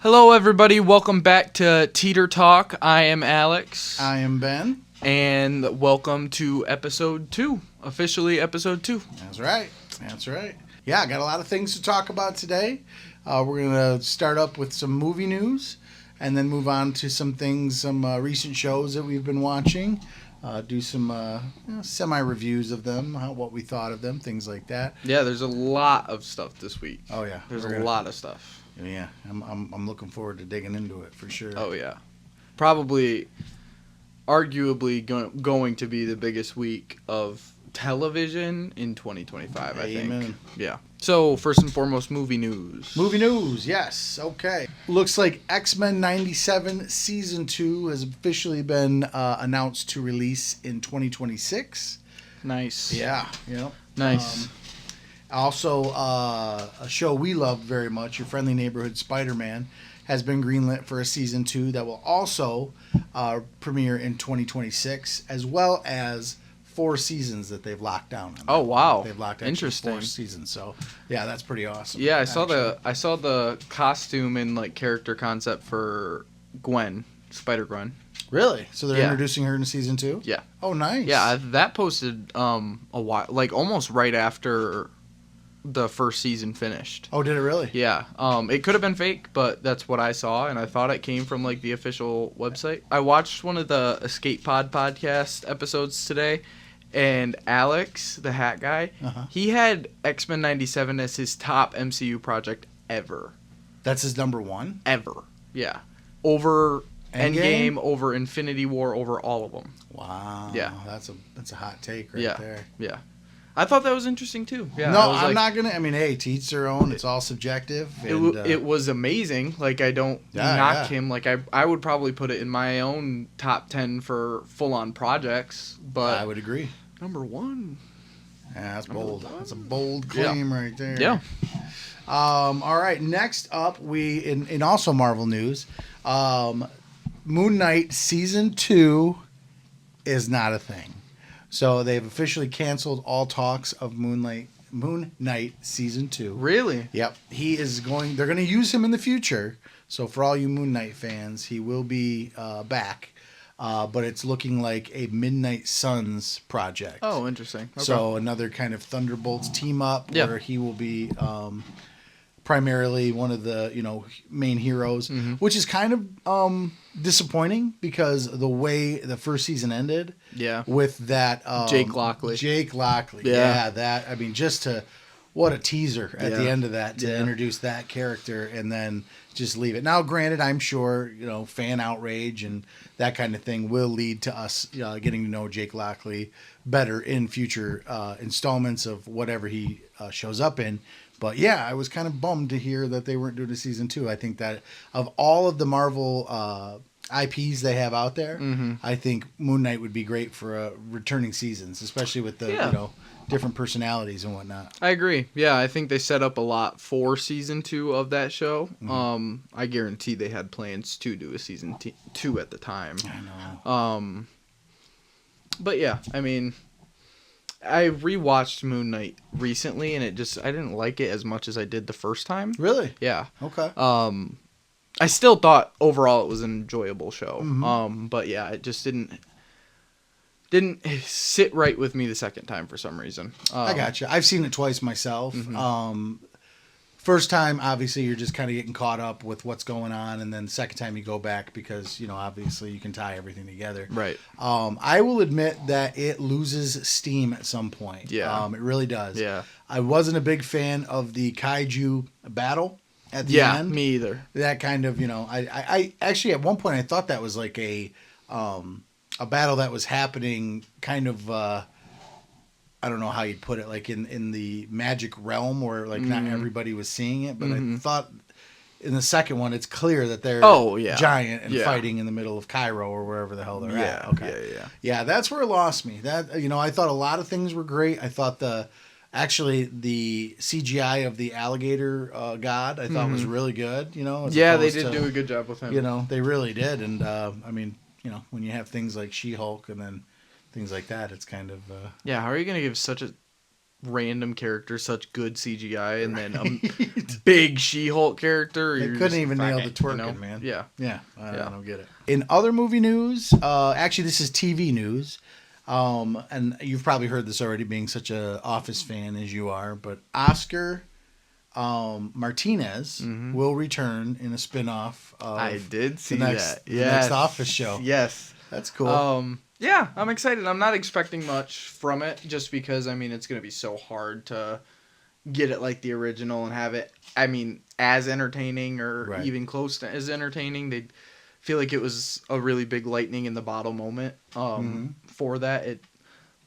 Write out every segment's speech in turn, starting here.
Hello, everybody. Welcome back to Teeter Talk. I am Alex. I am Ben. And welcome to episode 2. Officially episode 2. That's right. That's right. Yeah, I got a lot of things to talk about today. We're going to start up with some movie news and then move on to some things, some recent shows that we've been watching. Do some semi-reviews of them, what we thought of them, things like that. Yeah, there's a lot of stuff this week. Oh, yeah. There's a lot of stuff. Yeah, I'm looking forward to digging into it for sure. Oh, yeah. Probably, arguably going to be the biggest week of television in 2025, I Amen. think. Yeah. So, first and foremost, movie news. Movie news, yes. Okay. Looks like X-Men 97 Season 2 has officially been announced to release in 2026. Nice. Yeah. Nice. Also, a show we love very much, Your Friendly Neighborhood Spider-Man, has been greenlit for a Season 2 that will also premiere in 2026, as well as 4 seasons that they've locked down. Oh, wow. They've locked Interesting. 4 seasons, so yeah, that's pretty awesome. Yeah, I saw the costume and like character concept for Gwen, Spider-Gwen. Really? So they're introducing her in Season 2? Yeah. Oh, nice. Yeah, that posted a while, like almost right after the first season finished. Oh, did it really? Yeah. It could have been fake, but that's what I saw, and I thought it came from like the official website. I watched one of the Escape Pod podcast episodes today, and Alex, the hat guy, he had X-Men 97 as his top MCU project ever. That's his number 1? Ever. Yeah. Over Endgame, over Infinity War, over all of them. Wow. Yeah. That's a hot take right there. Yeah. I thought that was interesting too. Yeah. No, I'm not gonna. I mean, hey, to each their own. It's all subjective. And, it was amazing. Like I don't knock him. Like I would probably put it in my own top 10 for full on projects. But I would agree. Number 1. Yeah, that's bold. That's a bold claim right there. Yeah. All right. Next up, we in also Marvel news, Moon Knight Season 2 is not a thing. So they've officially canceled all talks of Moon Knight Season 2. Really? Yep. They're going to use him in the future. So for all you Moon Knight fans, he will be back. But it's looking like a Midnight Suns project. Oh, interesting. Okay. So another kind of Thunderbolts team up where he will be primarily one of the main heroes, which is kind of disappointing because the way the first season ended, with that Jake Lockley. What a teaser at the end of that to introduce that character and then just leave it. Now, granted, I'm sure fan outrage and that kind of thing will lead to us getting to know Jake Lockley better in future installments of whatever he shows up in. But yeah, I was kind of bummed to hear that they weren't doing a Season 2. I think that of all of the Marvel IPs they have out there, I think Moon Knight would be great for returning seasons, especially with the different personalities and whatnot. I agree. Yeah, I think they set up a lot for Season 2 of that show. I guarantee they had plans to do a Season 2 at the time. I know. But yeah, I mean, I rewatched Moon Knight recently, and I didn't like it as much as I did the first time. Really? Yeah. Okay. I still thought overall it was an enjoyable show. But yeah, it just didn't sit right with me the second time for some reason. I gotcha. I've seen it twice myself. First time, obviously, you're just kind of getting caught up with what's going on, and then the second time you go back because, obviously you can tie everything together. Right. I will admit that it loses steam at some point. Yeah. It really does. Yeah. I wasn't a big fan of the kaiju battle at the end. Yeah, me either. That kind of, I actually at one point I thought that was like a battle that was happening kind of, I don't know how you'd put it, like in the magic realm where like not everybody was seeing it, but I thought in the second one it's clear that they're giant and fighting in the middle of Cairo or wherever the hell they're at. Okay. Yeah, that's where it lost me. That I thought a lot of things were great. I thought the CGI of the alligator god I thought was really good. They did do a good job with him. They really did, and I mean, when you have things like She-Hulk and then things like that, it's kind of... how are you going to give such a random characters such good CGI, and then a big She-Hulk character. They couldn't even nail the twerking, man. Yeah. Yeah, I don't get it. In other movie news, actually this is TV news, and you've probably heard this already being such a Office fan as you are, but Oscar Martinez will return in a spin-off of I did see the next Office show. Yes. That's cool. Yeah, I'm excited. I'm not expecting much from it just because, I mean, it's going to be so hard to get it like the original and have it, I mean, as entertaining or even close to as entertaining. They feel like it was a really big lightning in the bottle moment for that.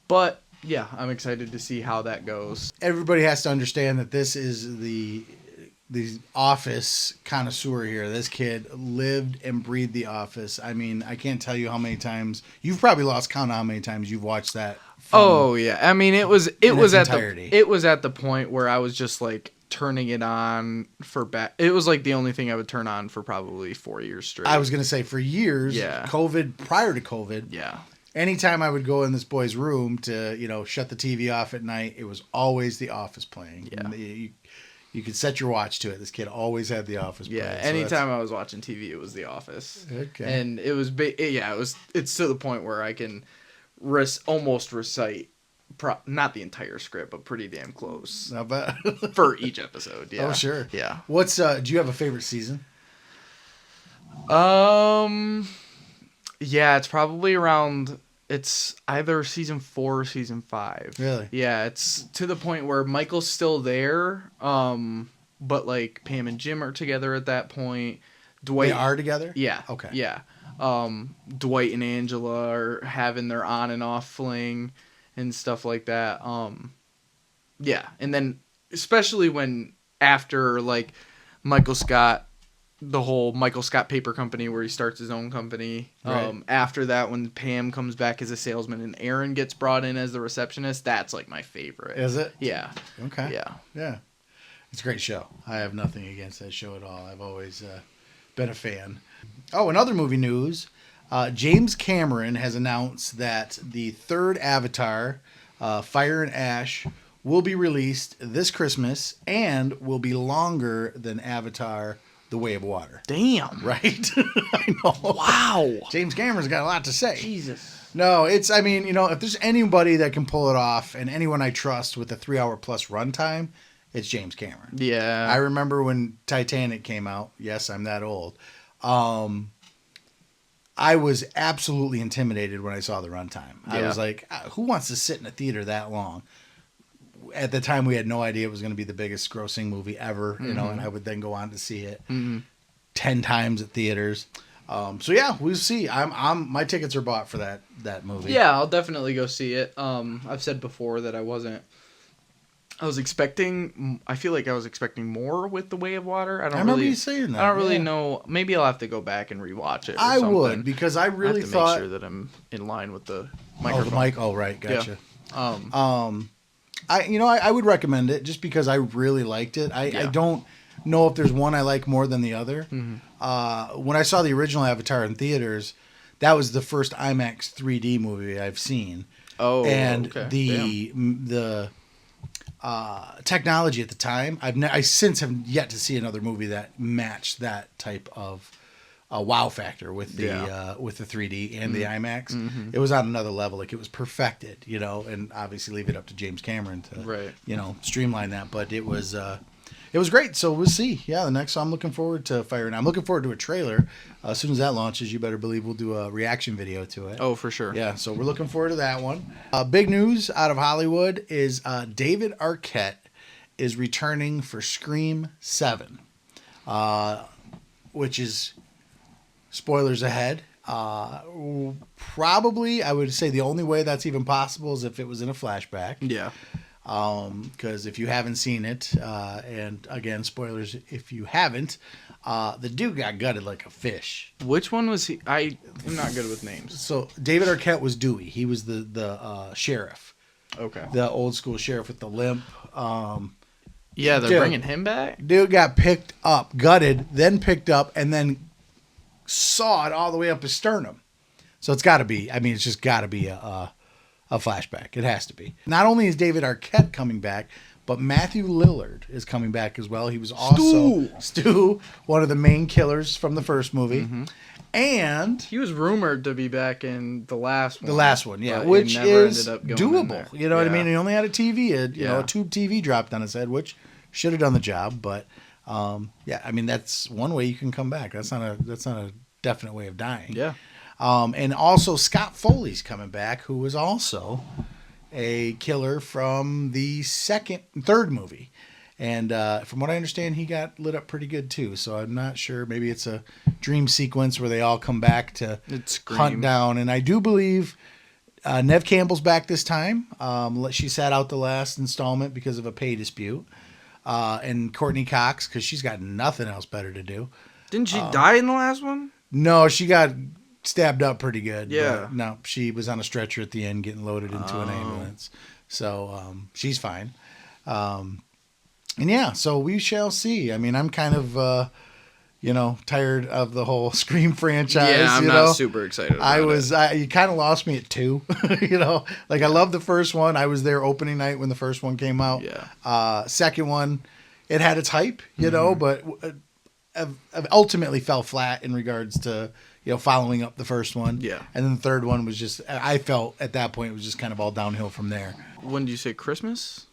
But yeah, I'm excited to see how that goes. Everybody has to understand that this is the Office connoisseur here. This kid lived and breathed the Office. I mean, I can't tell you how many times you've probably lost count of how many times you've watched that. Oh yeah, I mean it was at the point where I was just like turning it on for it was like the only thing I would turn on for probably 4 years straight. I was gonna say for years. Yeah. Prior to COVID. Yeah. Anytime I would go in this boy's room to shut the TV off at night, it was always The Office playing. Yeah. You could set your watch to it. This kid always had The Office playing. Yeah, anytime I was watching TV, it was The Office. Okay. And it was it's to the point where I can almost recite not the entire script, but pretty damn close. Not bad. For each episode. Yeah. Oh sure. Yeah. What's do you have a favorite season? Yeah, it's probably around. It's either season 4 or season 5. Really? Yeah, it's to the point where Michael's still there, but like Pam and Jim are together at that point. Dwight, they are together? Yeah. Okay. Yeah. Dwight and Angela are having their on and off fling and stuff like that. Yeah, and then especially when after like Michael Scott. The whole Michael Scott Paper Company where he starts his own company. Right. After that, when Pam comes back as a salesman and Aaron gets brought in as the receptionist, that's like my favorite. Is it? Yeah. Okay. Yeah. Yeah. It's a great show. I have nothing against that show at all. I've always been a fan. Oh, in other movie news, James Cameron has announced that the third Avatar, Fire and Ash, will be released this Christmas and will be longer than Avatar The Way of Water. Damn. Right? I know. Wow. James Cameron's got a lot to say. Jesus. No, I mean, if there's anybody that can pull it off and anyone I trust with a 3-hour plus runtime, it's James Cameron. Yeah. I remember when Titanic came out. Yes, I'm that old. I was absolutely intimidated when I saw the runtime. Yeah. I was like, who wants to sit in a theater that long? At the time, we had no idea it was going to be the biggest grossing movie ever, and I would then go on to see it 10 times at theaters. So yeah, we'll see. My tickets are bought for that movie. Yeah, I'll definitely go see it. I've said before that I feel like I was expecting more with The Way of Water. I remember you saying that. I don't really know. Maybe I'll have to go back and rewatch it. I would, because I really have to thought, make sure that I'm in line with the microphone. Oh, the mic. Oh, right, gotcha. Yeah. I would recommend it just because I really liked it. I don't know if there's one I like more than the other. When I saw the original Avatar in theaters, that was the first IMAX 3D movie I've seen. Oh, and okay. the technology at the time, I since have yet to see another movie that matched that type of wow factor with the 3D and the IMAX. It was on another level. Like, it was perfected, and obviously leave it up to James Cameron to streamline that. But it was great. So we'll see. Yeah, the next. So I'm looking forward to Fire, and I'm looking forward to a trailer. As soon as that launches, you better believe we'll do a reaction video to it. Oh, for sure. Yeah. So we're looking forward to that one. Big news out of Hollywood is David Arquette is returning for Scream 7, which is, spoilers ahead, probably I would say the only way that's even possible is if it was in a flashback. Yeah. Because if you haven't seen it, and again, spoilers if you haven't, the dude got gutted like a fish. Which one was he? I am not good with names. So David Arquette was Dewey. He was the sheriff. Okay. The old school sheriff with the limp. Yeah, they're bringing him back? Dude got picked up, gutted, then picked up, and then sawed all the way up his sternum. So it's got to be, it's just got to be a a flashback. It has to be. Not only is David Arquette coming back, but Matthew Lillard is coming back as well. He was also Stu, one of the main killers from the first movie. Mm-hmm. And he was rumored to be back in the last one. The last one, yeah, which is doable. You know what I mean? He only had a TV, a tube TV dropped on his head, which should have done the job. But yeah, I mean that's one way you can come back. That's not a definite way of dying. Yeah. And also Scott Foley's coming back, who was also a killer from the third movie. And from what I understand, he got lit up pretty good too. So I'm not sure. Maybe it's a dream sequence where they all come back to hunt down. And I do believe Neve Campbell's back this time. She sat out the last installment because of a pay dispute. And Courtney Cox, because she's got nothing else better to do. Didn't she die in the last one? No, she got stabbed up pretty good. Yeah. No, she was on a stretcher at the end getting loaded into an ambulance. So she's fine. And yeah, so we shall see. I mean, I'm kind of, tired of the whole Scream franchise. Yeah, I'm not super excited about it. You kind of lost me at 2. Like I love the first one. I was there opening night when the first one came out. Yeah. Second one, it had its hype, but ultimately fell flat in regards to, following up the first one. Yeah. And then the third one was just, I felt at that point it was just kind of all downhill from there. When did you say Christmas?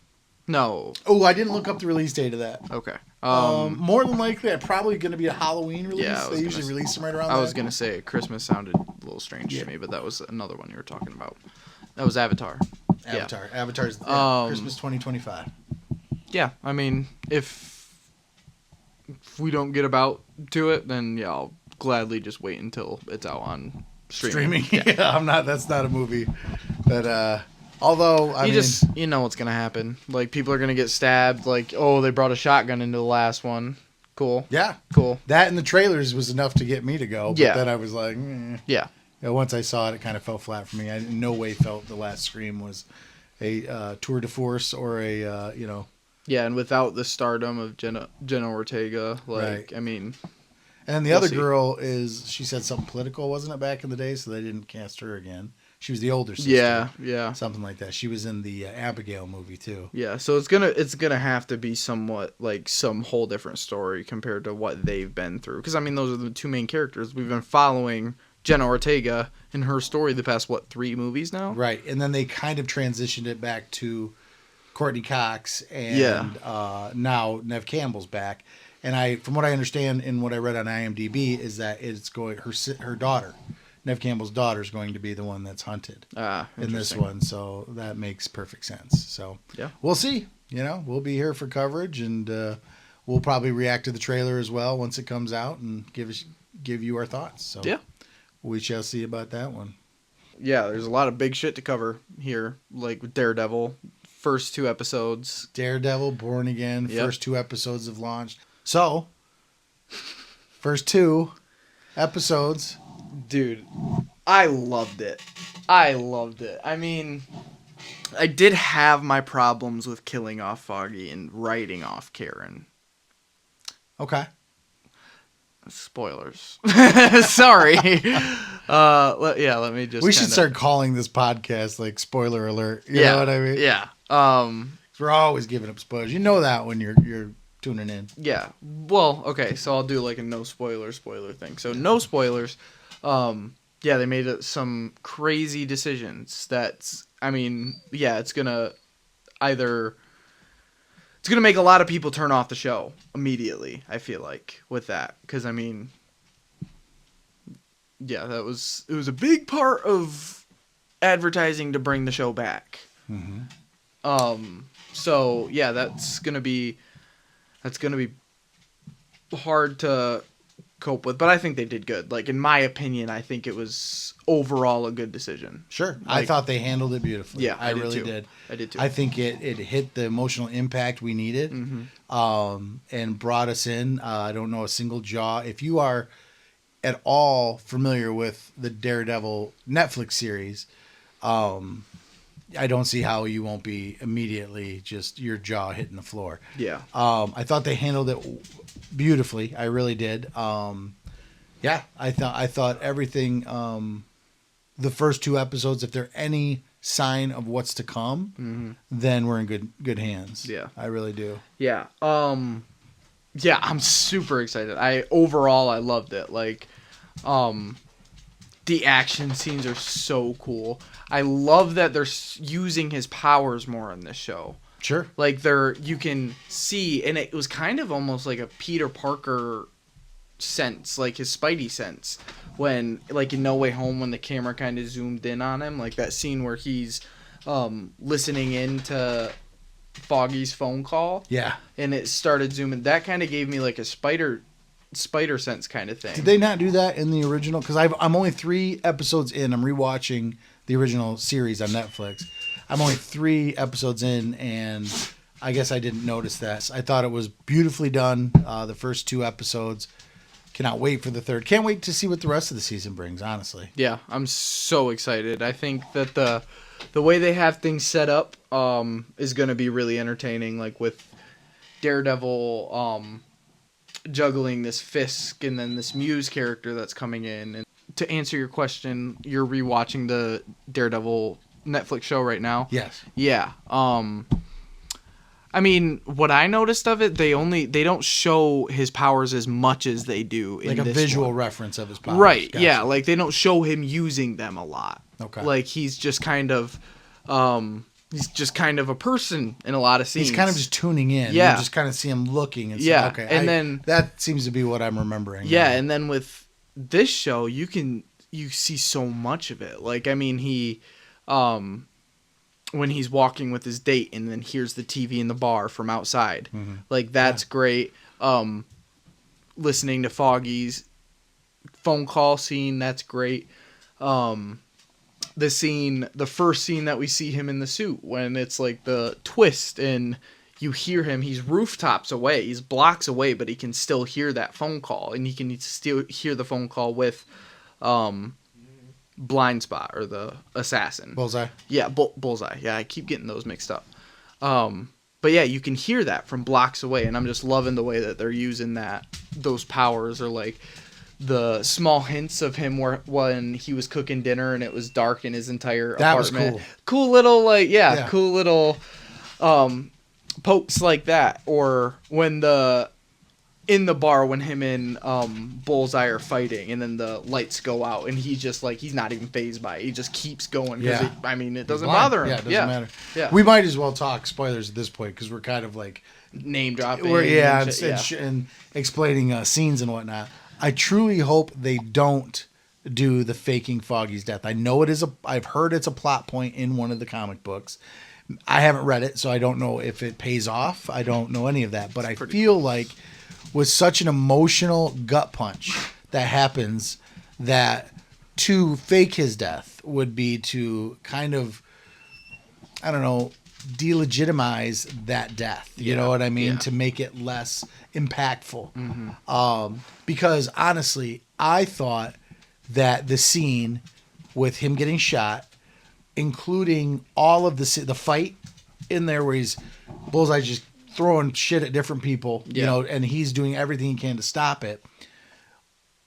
No. Oh, I didn't look up the release date of that. Okay. More than likely, probably going to be a Halloween release. Yeah, they usually release them right around. I was going to say Christmas sounded a little strange to me, but that was another one you were talking about. That was Avatar. Avatar's Christmas 2025. Yeah, I mean, if we don't get about to it, then yeah, I'll gladly just wait until it's out on streaming. Yeah, that's not a movie that. Although, you know what's gonna happen. Like people are gonna get stabbed. Like, oh, they brought a shotgun into the last one. Cool. Yeah. Cool. That and the trailers was enough to get me to go. But then I was like, yeah. Once I saw it, it kind of fell flat for me. I in no way felt the last Scream was a tour de force or a Yeah, and without the stardom of Jenna Ortega, right. I mean. And then the other girl she said something political, wasn't it, back in the day? So they didn't cast her again. She was the older sister. Yeah. Something like that. She was in the Abigail movie too. Yeah, so it's gonna have to be somewhat like some whole different story compared to what they've been through. Because I mean, those are the two main characters we've been following. Jenna Ortega in her story the past 3 movies now. Right, and then they kind of transitioned it back to Courtney Cox and now Neve Campbell's back. And from what I understand and what I read on IMDb is that it's going her daughter. Neve Campbell's daughter is going to be the one that's hunted in this one, so that makes perfect sense. So yeah, we'll see. We'll be here for coverage, and we'll probably react to the trailer as well once it comes out and give you our thoughts. So yeah, we shall see about that one. Yeah, there's a lot of big shit to cover here, like with Daredevil. First 2 episodes. Daredevil Born Again. Yep. First 2 episodes have launched. So, first 2 episodes. Dude, I loved it. I mean, I did have my problems with killing off Foggy and writing off Karen. Okay. Spoilers. Sorry. Let me just. We should start calling this podcast like spoiler alert. You know what I mean? Yeah. We're always giving up spoilers. You know that when you're tuning in. Yeah. Well, okay. So I'll do like a no spoiler thing. So no spoilers. They made some crazy decisions. It's gonna make a lot of people turn off the show immediately. I feel like with that, because it was a big part of advertising to bring the show back. Mm-hmm. So yeah, that's gonna be hard to cope with, but I think they did good. Like in my opinion, I think it was overall a good decision. Sure. I thought they handled it beautifully. Yeah, I really did. I did too. I think it hit the emotional impact we needed, and brought us in. I don't know a single jaw. If you are at all familiar with the Daredevil Netflix series, I don't see how you won't be immediately just your jaw hitting the floor. Yeah. I thought they handled it beautifully. I really did. I thought everything. The first 2 episodes, if they're any sign of what's to come, then we're in good hands. Yeah. I really do. Yeah. Yeah, I'm super excited. I loved it. Like, the action scenes are so cool. I love that they're using his powers more in this show. Sure. Like, you can see, and it was kind of almost like a Peter Parker sense, like his Spidey sense, when, like, in No Way Home, when the camera kind of zoomed in on him, like that scene where he's listening into Foggy's phone call. Yeah. And it started zooming. That kind of gave me like a spider sense kind of thing. Did they not do that in the original? Because I'm only 3 episodes in. I'm rewatching the original series on Netflix. I'm only 3 episodes in, and I guess I didn't notice that. I thought it was beautifully done. The first 2 episodes. Cannot wait for the third. Can't wait to see what the rest of the season brings, honestly. Yeah, I'm so excited. I think that the way they have things set up is going to be really entertaining, like with Daredevil juggling this Fisk and then this Muse character that's coming in. And to answer your question, you're rewatching the Daredevil Netflix show right now? Yes. Yeah. I mean, what I noticed of it, they don't show his powers as much as they do in like a this visual one. reference of his powers. Right, Gotcha. yeah, like they don't show him using them a lot. Okay. Like he's just kind of a person in a lot of scenes. He's kind of just tuning in. Yeah. You just kind of see him looking and yeah. say, okay. And then that seems to be what I'm remembering. Yeah, now. and then with this show, you see so much of it. Like, I mean, he when he's walking with his date and then hears the TV in the bar from outside. Mm-hmm. Like, that's great. Listening to Foggy's phone call scene, that's great. The first scene that we see him in the suit, when it's like the twist and you hear him, he's rooftops away, he's blocks away, but he can still hear that phone call, and he can still hear the phone call with Blind Spot, or the assassin. Bullseye. Yeah, Bullseye. Yeah, I keep getting those mixed up. But yeah, you can hear that from blocks away, and I'm just loving the way that they're using those powers, or like the small hints of him when he was cooking dinner and it was dark in his entire apartment. That was cool. Cool little cool little pokes like that. Or when in the bar when him and Bullseye are fighting, and then the lights go out, and he's just like, he's not even fazed by it. He just keeps going. Yeah. It doesn't bother him. Yeah, it doesn't matter. Yeah. We might as well talk spoilers at this point, because we're kind of like name dropping. And explaining scenes and whatnot. I truly hope they don't do the faking Foggy's death. I know I've heard it's a plot point in one of the comic books. I haven't read it, so I don't know if it pays off. I don't know any of that, but I feel like with such an emotional gut punch that happens, that to fake his death would be to kind of, I don't know, delegitimize that death. You know what I mean? Yeah. To make it less impactful. Mm-hmm. Because honestly, I thought that the scene with him getting shot, including all of the fight in there where Bullseye just throwing shit at different people, you know, and he's doing everything he can to stop it.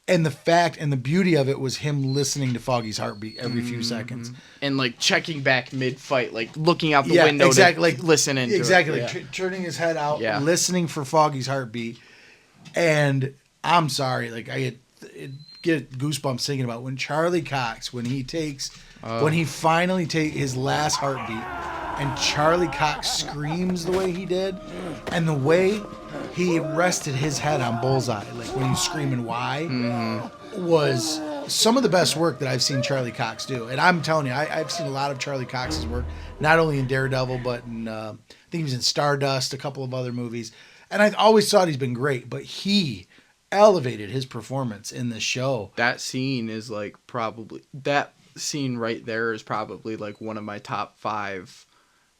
And the fact and the beauty of it was him listening to Foggy's heartbeat every few seconds. And like checking back mid-fight, like looking out the window to listen into exactly, it. like turning his head out, Yeah. listening for Foggy's heartbeat. And I'm sorry, like I get goosebumps thinking about when Charlie Cox, when he finally takes his last heartbeat, and Charlie Cox screams the way he did, and the way he rested his head on Bullseye, like when he's screaming "why," was some of the best work that I've seen Charlie Cox do. And I'm telling you, I've seen a lot of Charlie Cox's work, not only in Daredevil, but in I think he was in Stardust, a couple of other movies. And I always thought he's been great, but he elevated his performance in this show. That scene is like that scene right there is probably like one of my top 5,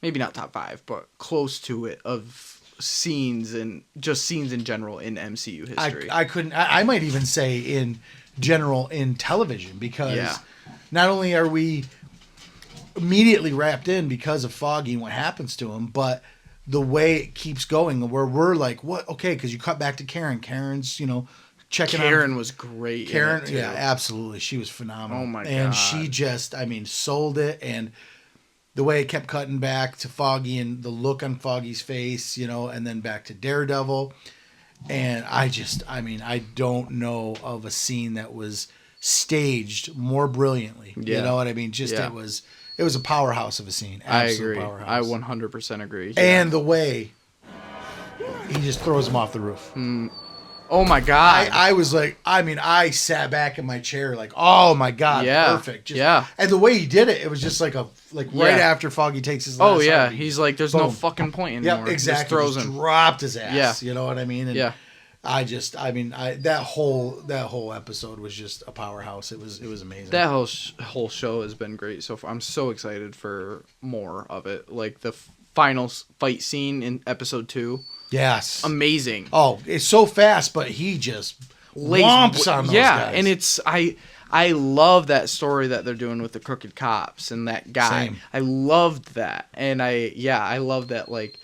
maybe not top 5, but close to it, of scenes, and just scenes in general in MCU history. I might even say in general in television, because not only are we immediately wrapped in because of Foggy and what happens to him, but the way it keeps going, where we're like, what? Okay, because you cut back to Karen. Karen's, checking on. Karen was great. Karen, yeah, absolutely. She was phenomenal. Oh, my God. And she just, sold it. And the way it kept cutting back to Foggy and the look on Foggy's face, and then back to Daredevil. And I don't know of a scene that was staged more brilliantly. Yeah. You know what I mean? It was a powerhouse of a scene. Absolute I agree. Powerhouse. I 100% agree. And the way he just throws him off the roof. Oh my God. I was like, I sat back in my chair like, oh my God, perfect. And the way he did it, it was just like right after Foggy takes his last heartbeat. He's like, there's no fucking point anymore. Yep, exactly. Just throws him. Dropped his ass. Yeah. You know what I mean? And yeah. that whole episode was just a powerhouse. It was amazing. That whole show has been great so far. I'm so excited for more of it. Like the final fight scene in episode 2. Yes. Amazing. Oh, it's so fast, but he just whomps on those guys. And it's I love that story that they're doing with the crooked cops and that guy. Same. I loved that. And I love that like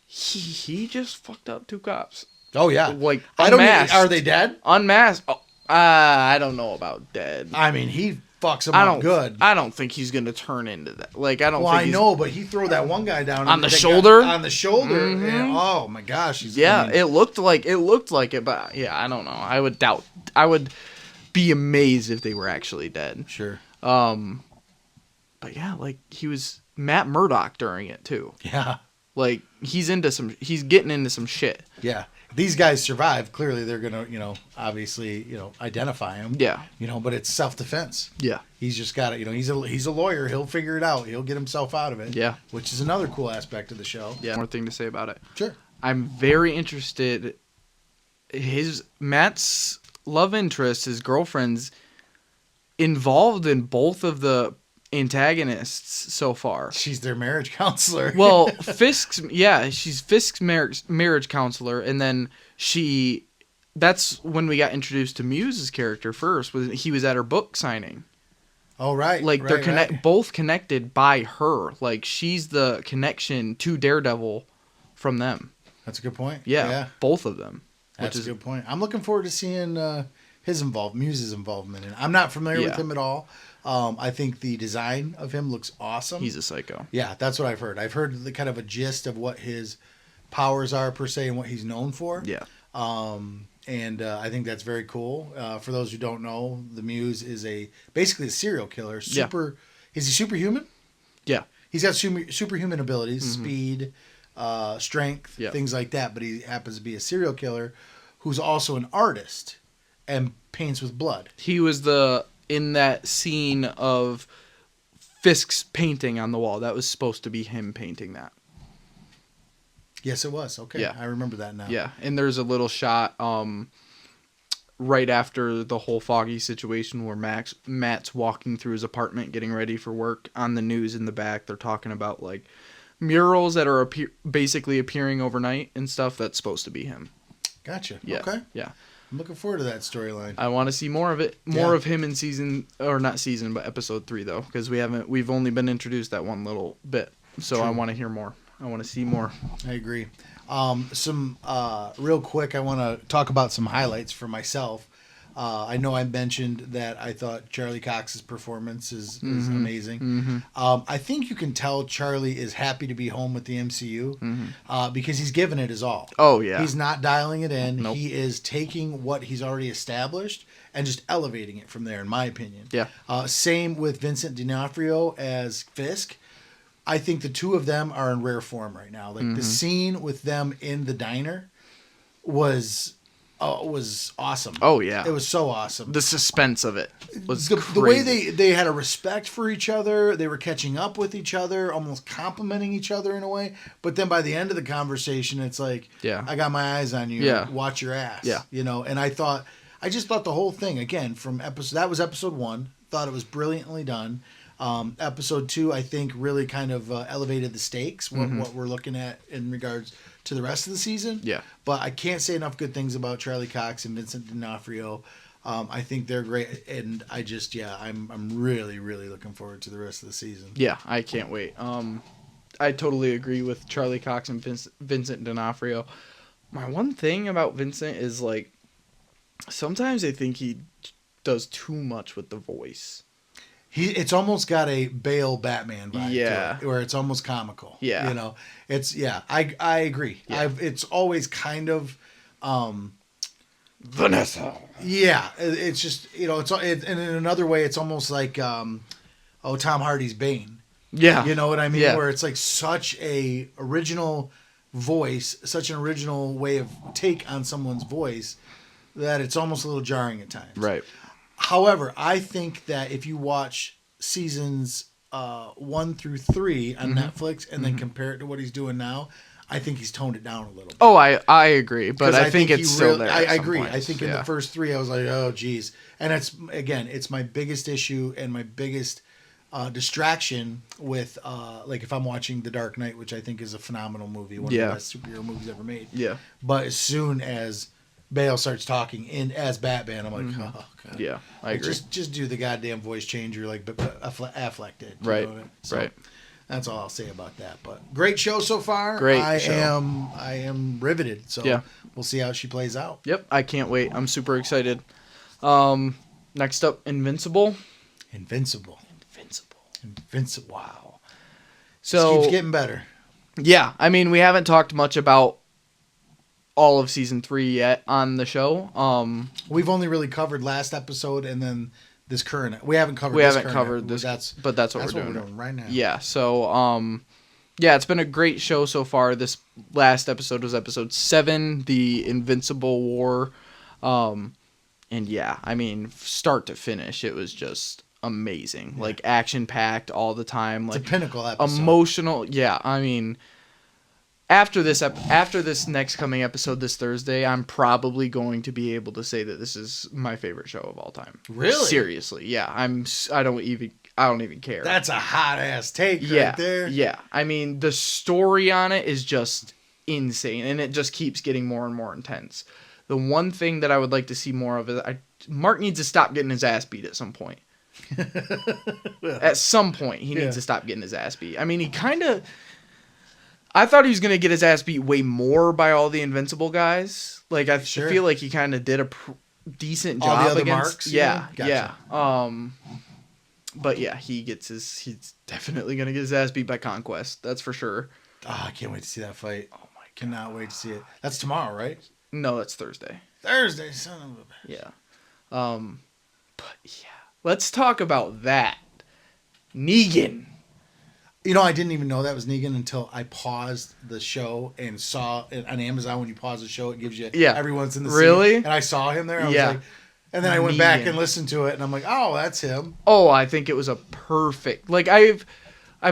he just fucked up 2 cops. Oh yeah. Like unmasked. Are they dead? Unmasked. Oh, I don't know about dead. He fucks them up good. I don't think he's gonna turn into that. Like I don't. Well, think I know, but he threw that one guy down on the shoulder. On the shoulder. Mm-hmm. And, oh my gosh. It looked like it, but yeah, I don't know. I would be amazed if they were actually dead. Sure. But yeah, like he was Matt Murdock during it too. Yeah. Like he's getting into some shit. Yeah. These guys survive. Clearly, they're gonna, obviously, identify him. Yeah. But it's self-defense. Yeah. He's just got to, he's a lawyer. He'll figure it out. He'll get himself out of it. Yeah. Which is another cool aspect of the show. Yeah. More thing to say about it. Sure. I'm very interested. Matt's love interest, his girlfriend's involved in both of the antagonists so far. She's their marriage counselor. Well, she's Fisk's marriage counselor, and then that's when we got introduced to Muse's character first. He was at her book signing. Oh right. Like they're both connected by her. Like she's the connection to Daredevil from them. That's a good point. Yeah. Both of them. That's a good point. I'm looking forward to seeing Muse's involvement in it. I'm not familiar with him at all. I think the design of him looks awesome. He's a psycho. Yeah, that's what I've heard. I've heard the kind of a gist of what his powers are per se and what he's known for. Yeah. And I think that's very cool. For those who don't know, the Muse is basically a serial killer. Is he superhuman? Yeah. He's got superhuman abilities, speed, strength, things like that. But he happens to be a serial killer who's also an artist and paints with blood. He was in that scene of Fisk's painting on the wall. That was supposed to be him painting that. Yes, it was. Okay. Yeah. I remember that now. Yeah. And there's a little shot right after the whole Foggy situation where Matt's walking through his apartment getting ready for work. On the news in the back, they're talking about like murals that are basically appearing overnight and stuff. That's supposed to be him. Gotcha. Yeah. Okay. Yeah. I'm looking forward to that storyline. I want to see more of it, of him in episode 3 though, because we've only been introduced that one little bit. So True. I want to hear more. I want to see more. I agree. Real quick, I want to talk about some highlights for myself. I know I mentioned that I thought Charlie Cox's performance is amazing. Mm-hmm. I think you can tell Charlie is happy to be home with the MCU because he's given it his all. Oh, yeah. He's not dialing it in. Nope. He is taking what he's already established and just elevating it from there, in my opinion. Yeah. Same with Vincent D'Onofrio as Fisk. I think the two of them are in rare form right now. Like the scene with them in the diner was awesome. Oh yeah, it was so awesome. The suspense of it was the way they had a respect for each other. They were catching up with each other, almost complimenting each other in a way. But then by the end of the conversation, it's like, I got my eyes on you. Yeah. Watch your ass. Yeah. And I just thought the whole thing again that was episode 1. Thought it was brilliantly done. Episode 2, I think, really kind of elevated the stakes, what we're looking at in regards to the rest of the season. Yeah. But I can't say enough good things about Charlie Cox and Vincent D'Onofrio. I think they're great, and I'm really, really looking forward to the rest of the season. Yeah, I can't wait. I totally agree with Charlie Cox and Vincent D'Onofrio. My one thing about Vincent is, like, sometimes I think he does too much with the voice. It's almost got a Bale Batman vibe Yeah. to it, where it's almost comical. Yeah. You know, I agree. Yeah. It's always kind of, Vanessa. yeah, it's just, and in another way, it's almost like, Tom Hardy's Bane. Yeah. You know what I mean? Yeah. Where it's like such a original voice, such an original way of take on someone's voice that it's almost a little jarring at times. Right. However, I think that if you watch seasons 1 through 3 on Netflix and then compare it to what he's doing now, I think he's toned it down a little bit. Oh, I agree, but I think it's still there. I agree. Points. I think in the first 3, I was like, oh, geez. And it's my biggest issue and my biggest distraction with, like, if I'm watching The Dark Knight, which I think is a phenomenal movie, one of the best superhero movies ever made. Yeah. But as soon as Bale starts talking as Batman, I'm like, oh, God. Yeah, I agree. Just do the goddamn voice changer like Affleck did. Right. So that's all I'll say about that. But great show so far. Great I show. am riveted. So we'll see how she plays out. Yep, I can't wait. I'm super excited. Next up, Invincible. Wow. So This keeps getting better. Yeah, I mean, we haven't talked much about all of season 3 yet on the show. We've only really covered last episode and then this current. We haven't covered. But that's what we're doing right now. Yeah. So it's been a great show so far. This last episode was episode 7, the Invincible War, and yeah, I mean, start to finish, it was just amazing. Yeah. Like action packed all the time. Like it's a pinnacle episode. Emotional. Yeah, I mean. After this next coming episode this Thursday, I'm probably going to be able to say that this is my favorite show of all time. Really? Seriously, yeah. I don't even care. That's a hot ass take right there. Yeah. I mean, the story on it is just insane, and it just keeps getting more and more intense. The one thing that I would like to see more of is Mark needs to stop getting his ass beat at some point. At some point, he needs to stop getting his ass beat. I mean, he kind of. I thought he was going to get his ass beat way more by all the Invincible guys. Like, I feel like he kind of did a decent job all the other against... marks? Yeah, gotcha. yeah. But yeah, he's definitely going to get his ass beat by Conquest. That's for sure. Oh, I can't wait to see that fight. Oh my God. Cannot wait to see it. That's tomorrow, right? No, that's Thursday. Thursday, son of a bitch. Yeah. But yeah. Let's talk about that. Negan. You know, I didn't even know that was Negan until I paused the show and saw it on Amazon. When you pause the show, it gives you everyone's in the scene. And I saw him there. I was like, and then I went back and listened to it, and I'm like, oh, that's him. Oh, I think it was a perfect. Like I've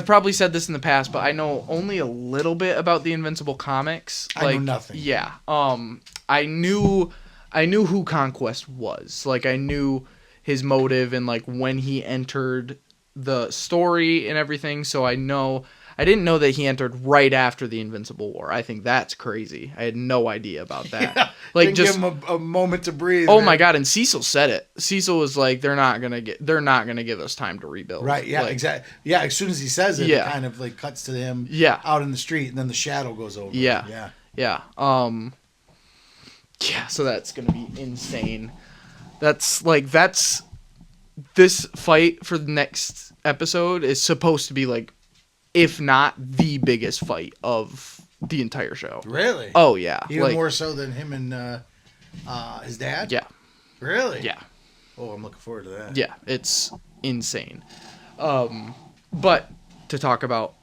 probably said this in the past, but I know only a little bit about the Invincible comics. I know nothing. Yeah. I knew who Conquest was. Like I knew his motive and like when he entered the story and everything, so I didn't know that he entered right after the Invincible War. I think that's crazy. I had no idea about that. Yeah, like didn't just give him a moment to breathe. Oh my God! And Cecil said it. Cecil was like, "They're not gonna give us time to rebuild." Right? Yeah. Like, exactly. Yeah. As soon as he says it, it kind of like cuts to him. Yeah. Out in the street, and then the shadow goes over. Yeah. Yeah. Yeah. Yeah. So that's gonna be insane. That's this fight for the next episode is supposed to be like, if not the biggest fight of the entire show. Really? Oh yeah. Even more so than him and his dad? Yeah. Really? Yeah. Oh, I'm looking forward to that. Yeah, it's insane. But to talk about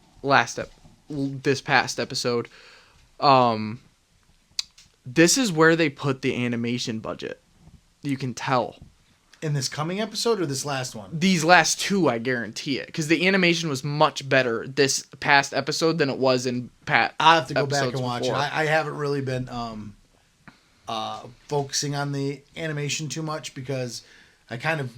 this past episode, this is where they put the animation budget. You can tell. In this coming episode or this last one? These last 2, I guarantee it. Because the animation was much better this past episode than it was in I'll have to go back and watch before. it. I haven't really been focusing on the animation too much because I kind of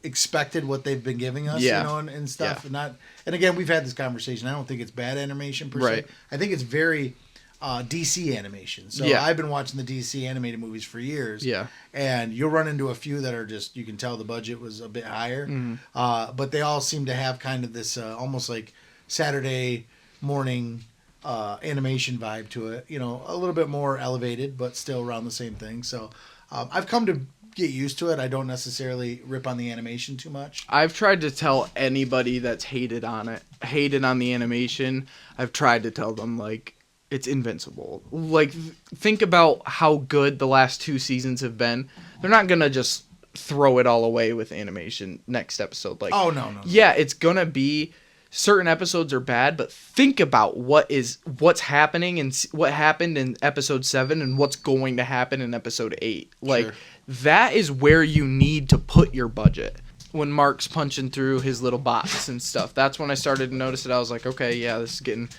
expected what they've been giving us, and stuff. Yeah. And again, we've had this conversation. I don't think it's bad animation per se. I think it's very DC animation. So I've been watching the DC animated movies for years. Yeah. And you'll run into a few that are just, you can tell the budget was a bit higher. Mm-hmm. But they all seem to have kind of this almost like Saturday morning animation vibe to it. You know, a little bit more elevated, but still around the same thing. So I've come to get used to it. I don't necessarily rip on the animation too much. I've tried to tell anybody that's hated on the animation, I've tried to tell them, like, it's Invincible. Like, think about how good the last 2 seasons have been. They're not going to just throw it all away with animation next episode. Like, oh, no. Yeah, it's going to be... Certain episodes are bad, but think about what's happening and what happened in episode 7 and what's going to happen in episode 8. Like, Sure. That is where you need to put your budget. When Mark's punching through his little bots and stuff, that's when I started to notice it. I was like, okay, yeah, this is getting,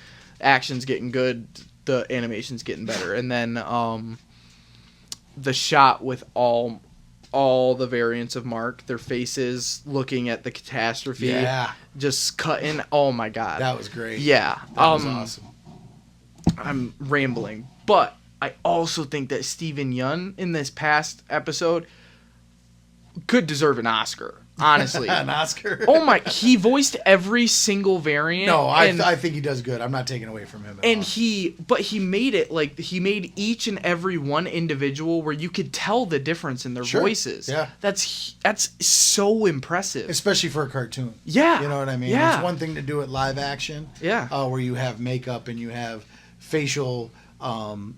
action's getting good, the animation's getting better. And then the shot with all the variants of Mark, their faces looking at the catastrophe, just cutting. Oh my god, that was great. Yeah, that was awesome. I'm rambling, but I also think that Steven Yeun in this past episode could deserve an Oscar. Honestly, an Oscar. Oh my! He voiced every single variant. No, I think he does good. I'm not taking away from him. And he made it like he made each and every one individual where you could tell the difference in their voices. Yeah, that's so impressive, especially for a cartoon. Yeah, you know what I mean. Yeah, it's one thing to do it live action. Yeah, where you have makeup and you have facial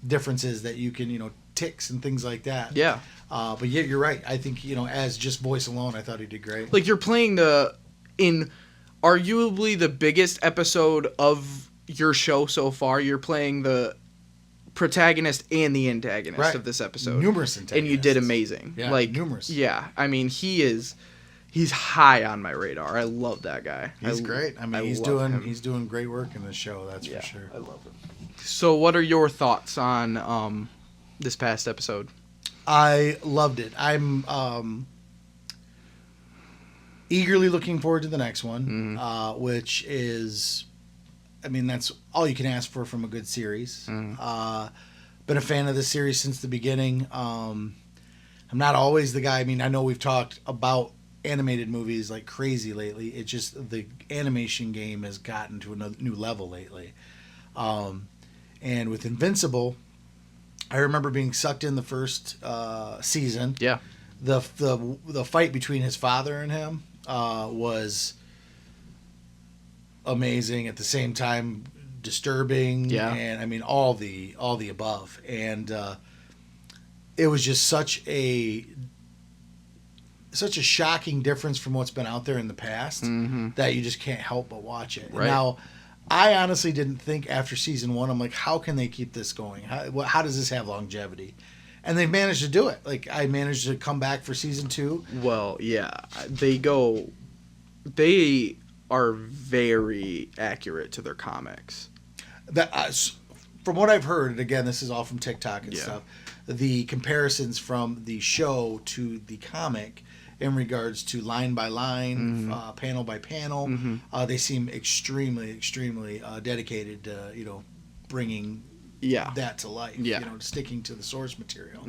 differences that you can ticks and things like that. Yeah. But yeah, you're right. I think, as just voice alone, I thought he did great. Like, you're playing in arguably the biggest episode of your show so far, you're playing the protagonist and the antagonist of this episode. Numerous antagonists. And you did amazing. Yeah, like, numerous. Yeah. I mean, he's high on my radar. I love that guy. He's great. I mean, he's doing great work in this show, that's for sure. I love him. So what are your thoughts on this past episode? I loved it. I'm eagerly looking forward to the next one, which is, I mean, that's all you can ask for from a good series. Been a fan of this series since the beginning. I'm not always the guy. I mean, I know we've talked about animated movies like crazy lately. It's just the animation game has gotten to a new level lately. And with Invincible, I remember being sucked in the first season. Yeah. The fight between his father and him was amazing. At the same time, disturbing. Yeah. And I mean all the above. And it was just such a shocking difference from what's been out there in the past that you just can't help but watch it. Right. Now, I honestly didn't think after season 1, I'm like, how can they keep this going? How does this have longevity? And they've managed to do it. Like, I managed to come back for season 2. Well, yeah. They are very accurate to their comics. From what I've heard, and again, this is all from TikTok and stuff, the comparisons from the show to the comic in regards to line by line, panel by panel, they seem extremely, extremely dedicated to, bringing that to life, sticking to the source material,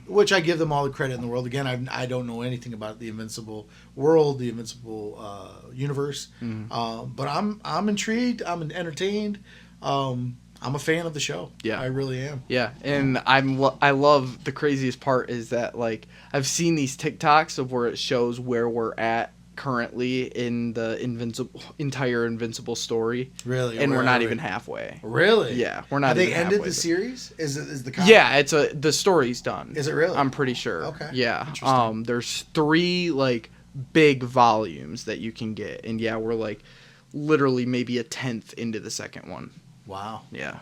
which I give them all the credit in the world. Again, I don't know anything about the Invincible world, the Invincible universe, but I'm intrigued, I'm entertained, I'm a fan of the show. Yeah, I really am. Yeah, and I love the craziest part is that, like, I've seen these TikToks of where it shows where we're at currently in the entire Invincible story. Really, and we're not even halfway. Really? Yeah, we're not. Have even they ended halfway the series? Is the comic? Yeah, the story's done. Is it really? I'm pretty sure. Okay. Yeah. There's 3 like big volumes that you can get, and we're like literally maybe a 10th into the second one. Wow. Yeah.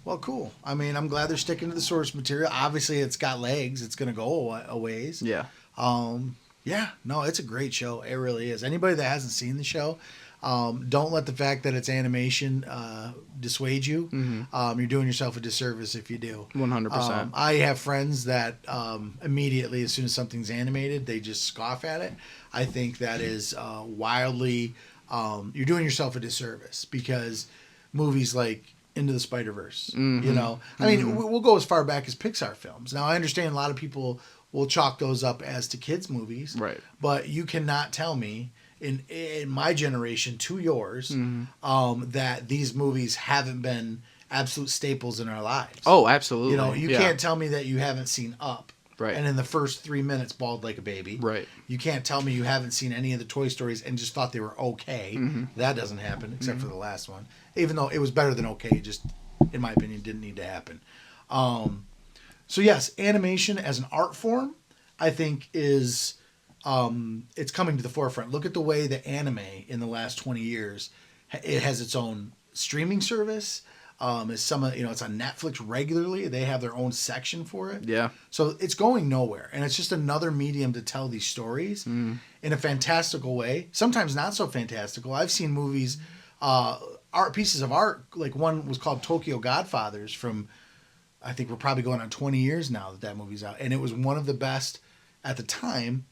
Well, cool. I mean, I'm glad they're sticking to the source material. Obviously, it's got legs. It's going to go a ways. Yeah. Yeah. No, it's a great show. It really is. Anybody that hasn't seen the show, don't let the fact that it's animation dissuade you. You're doing yourself a disservice if you do. 100%. I have friends that immediately, as soon as something's animated, they just scoff at it. I think that is wildly... you're doing yourself a disservice because movies like Into the Spider-Verse, I mean, we'll go as far back as Pixar films. Now, I understand a lot of people will chalk those up as to kids' movies, right? But you cannot tell me in my generation to yours that these movies haven't been absolute staples in our lives. Oh, absolutely. You can't tell me that you haven't seen Up. Right. And in the first 3 minutes, bawled like a baby. Right. You can't tell me you haven't seen any of the Toy Stories and just thought they were okay. That doesn't happen, except for the last one. Even though it was better than okay, it just, in my opinion, didn't need to happen. So yes, animation as an art form, I think is it's coming to the forefront. Look at the way the anime in the last 20 years, it has its own streaming service. It's on Netflix regularly. They have their own section for it. Yeah. So it's going nowhere, and it's just another medium to tell these stories in a fantastical way. Sometimes not so fantastical. I've seen movies, art pieces of art. Like one was called Tokyo Godfathers from, I think we're probably going on 20 years now that movie's out, and it was one of the best at the time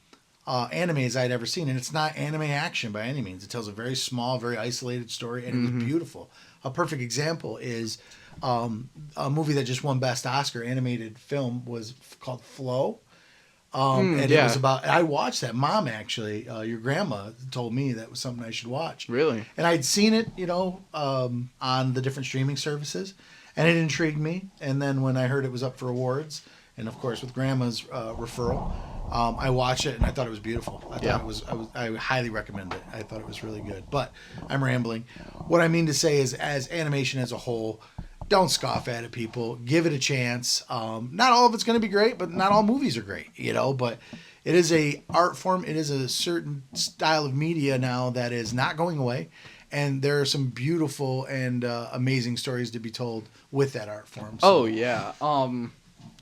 animes I'd ever seen. And it's not anime action by any means. It tells a very small, very isolated story, and it was beautiful. A perfect example is a movie that just won Best Oscar animated film was called Flow. It was about, I watched that. Mom, actually, your grandma told me that was something I should watch. Really? And I'd seen it, on the different streaming services, and it intrigued me. And then when I heard it was up for awards, and of course with grandma's referral, I watched it and I thought it was beautiful. I highly recommend it. I thought it was really good. But I'm rambling. What I mean to say is, as animation as a whole, don't scoff at it, people. Give it a chance. Not all of it's going to be great, but not all movies are great, But it is a art form. It is a certain style of media now that is not going away. And there are some beautiful and amazing stories to be told with that art form. So. Oh, yeah.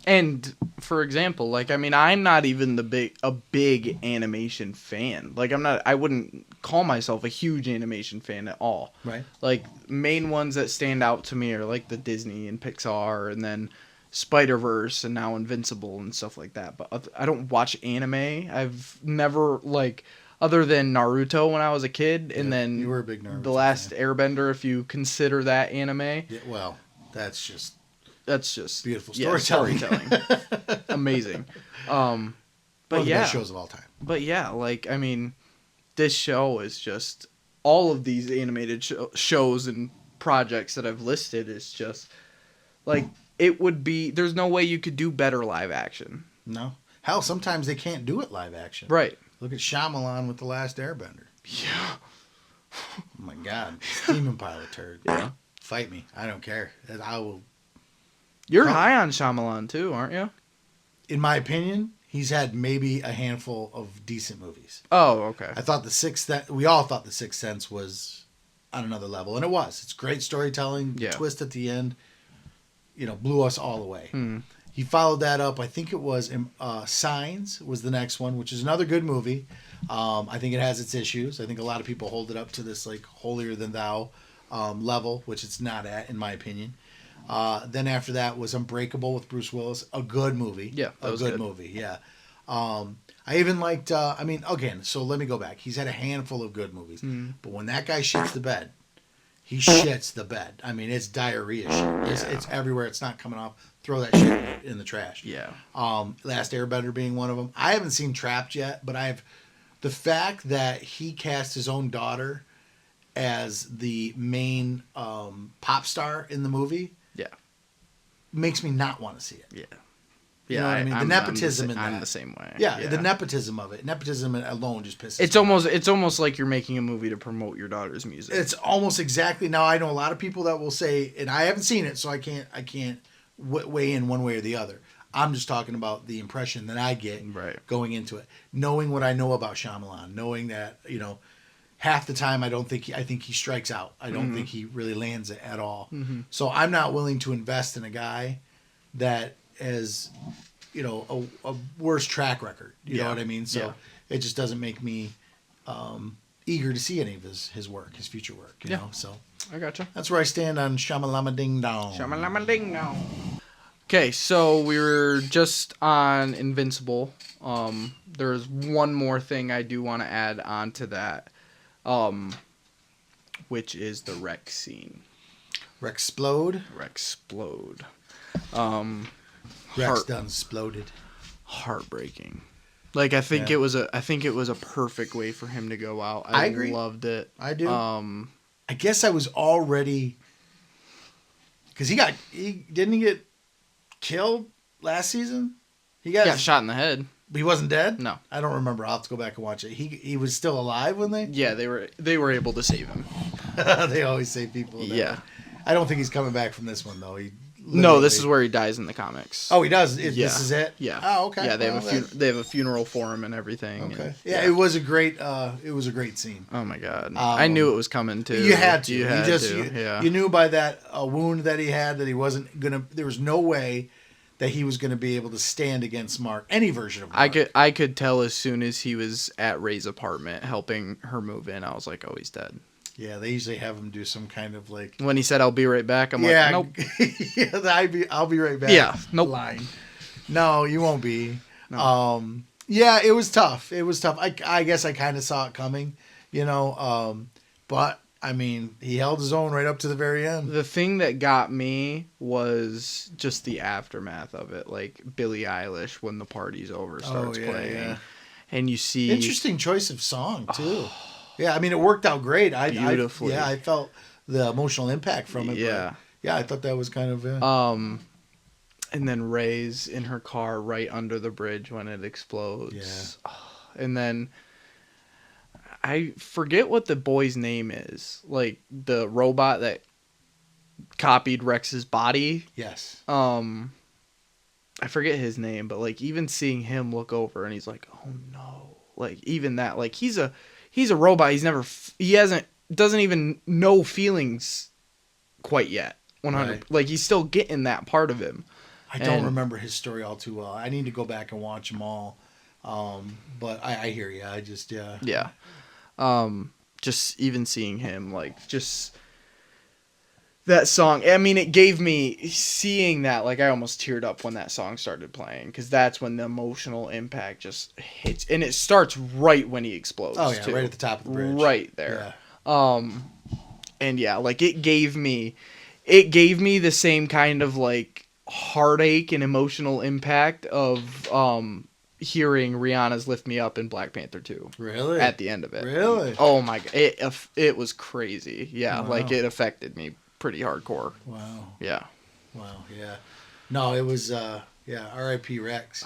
And for example, I'm not even a big animation fan. I wouldn't call myself a huge animation fan at all. Right. Like, main ones that stand out to me are like the Disney and Pixar, and then Spider-Verse, and now Invincible and stuff like that. But I don't watch anime. I've never, other than Naruto when I was a kid, and then you were a big Naruto The Last fan. Airbender, if you consider that anime. Yeah, well, that's just beautiful storytelling. storytelling. Amazing. But one of the yeah, best shows of all time. But yeah, this show is just, all of these animated shows and projects that I've listed is just it would be, there's no way you could do better live action. No. Hell, sometimes they can't do it live action. Right. Look at Shyamalan with The Last Airbender. Yeah. Oh my God. Steaming pile of turd. Yeah. Fight me. I don't care. I will. You're high on Shyamalan too, aren't you? In my opinion, he's had maybe a handful of decent movies. Oh, okay. I thought we all thought The Sixth Sense was on another level, and it was. It's great storytelling. Yeah. Twist at the end, blew us all away. He followed that up. I think it was Signs was the next one, which is another good movie. I think it has its issues. I think a lot of people hold it up to this holier than thou level, which it's not at, in my opinion. Then after that was Unbreakable with Bruce Willis, a good movie. Yeah, that was good movie. Yeah. I even liked. Again, so let me go back. He's had a handful of good movies, but when that guy shits the bed, he shits the bed. I mean, it's diarrhea shit. It's everywhere. It's not coming off. Throw that shit in the trash. Yeah. Last Airbender being one of them. I haven't seen Trapped yet, but the fact that he cast his own daughter as the main pop star in the movie. Yeah. Makes me not want to see it. Yeah. You know what I mean? The nepotism in that. I'm the same way. Yeah, the nepotism of it. Nepotism alone just pisses It's me almost it's almost like you're making a movie to promote your daughter's music. It's almost exactly. Now I know a lot of people that will say, and I haven't seen it, so I can't weigh in one way or the other. I'm just talking about the impression that I get going into it, knowing what I know about Shyamalan, knowing that half the time I think he strikes out. I don't think he really lands it at all. So I'm not willing to invest in a guy that has a worse track record. You know what I mean? So it just doesn't make me eager to see any of his work, his future work. You know, so I gotcha. That's where I stand on Shamalama Ding Dong. Shamalama Ding Dong. Okay, so we were just on Invincible. There's one more thing I do want to add on to that, which is the wreck scene. Rexplode. Rex done exploded. Heartbreaking. I think it was a perfect way for him to go out. I agree. Loved it. I do. I guess I was already, because he didn't he get killed last season? He got shot in the head. He wasn't dead? No. I don't remember. I'll have to go back and watch it. He was still alive when they? Yeah, they were able to save him. They always save people. Yeah. I don't think he's coming back from this one, though. No, this is where he dies in the comics. Oh, he does? This is it? Yeah. Oh, okay. Yeah, they have a funeral for him and everything. Okay. And, yeah, it was a great scene. Oh my god. I knew it was coming too. You had to. You knew by that wound that he had that he wasn't gonna. There was no way that he was going to be able to stand against Mark, any version of Mark. I could tell as soon as he was at Ray's apartment helping her move in. I was like, oh, he's dead. Yeah, they usually have him do some kind of like. When he said, "I'll be right back," I'm like, nope. Yeah, I'll be right back. Yeah, nope. Line. No, you won't be. No. Yeah, it was tough. I guess I kind of saw it coming, but I mean, he held his own right up to the very end. The thing that got me was just the aftermath of it, like Billie Eilish when the party's over starts playing, and you see interesting choice of song too. Yeah, I mean, it worked out great. Beautifully. I felt the emotional impact from it. Yeah, yeah, I thought that was kind of. And then Ray's in her car right under the bridge when it explodes. Yeah, and then. I forget what the boy's name is. Like the robot that copied Rex's body. Yes. I forget his name, but like even seeing him look over and he's like, "Oh no." Like even that, like he's a robot. Doesn't even know feelings quite yet. 100. Right. Like he's still getting that part of him. I don't remember his story all too well. I need to go back and watch them all. But I hear you. I just Yeah. Just even seeing him, like, just that song. I mean, it gave me, seeing that, like, I almost teared up when that song started playing, because that's when the emotional impact just hits, and it starts right when he explodes. Oh, yeah, too. Right at the top of the bridge. Right there. Yeah. And yeah, like, it gave me the same kind of, like, heartache and emotional impact of, hearing Rihanna's "Lift Me Up" in Black Panther 2. Really? At the end of it. Really? Oh my god, it was crazy. Yeah, wow. Like it affected me pretty hardcore. Wow. Yeah. Wow. Yeah. No, it was R.I.P. Rex.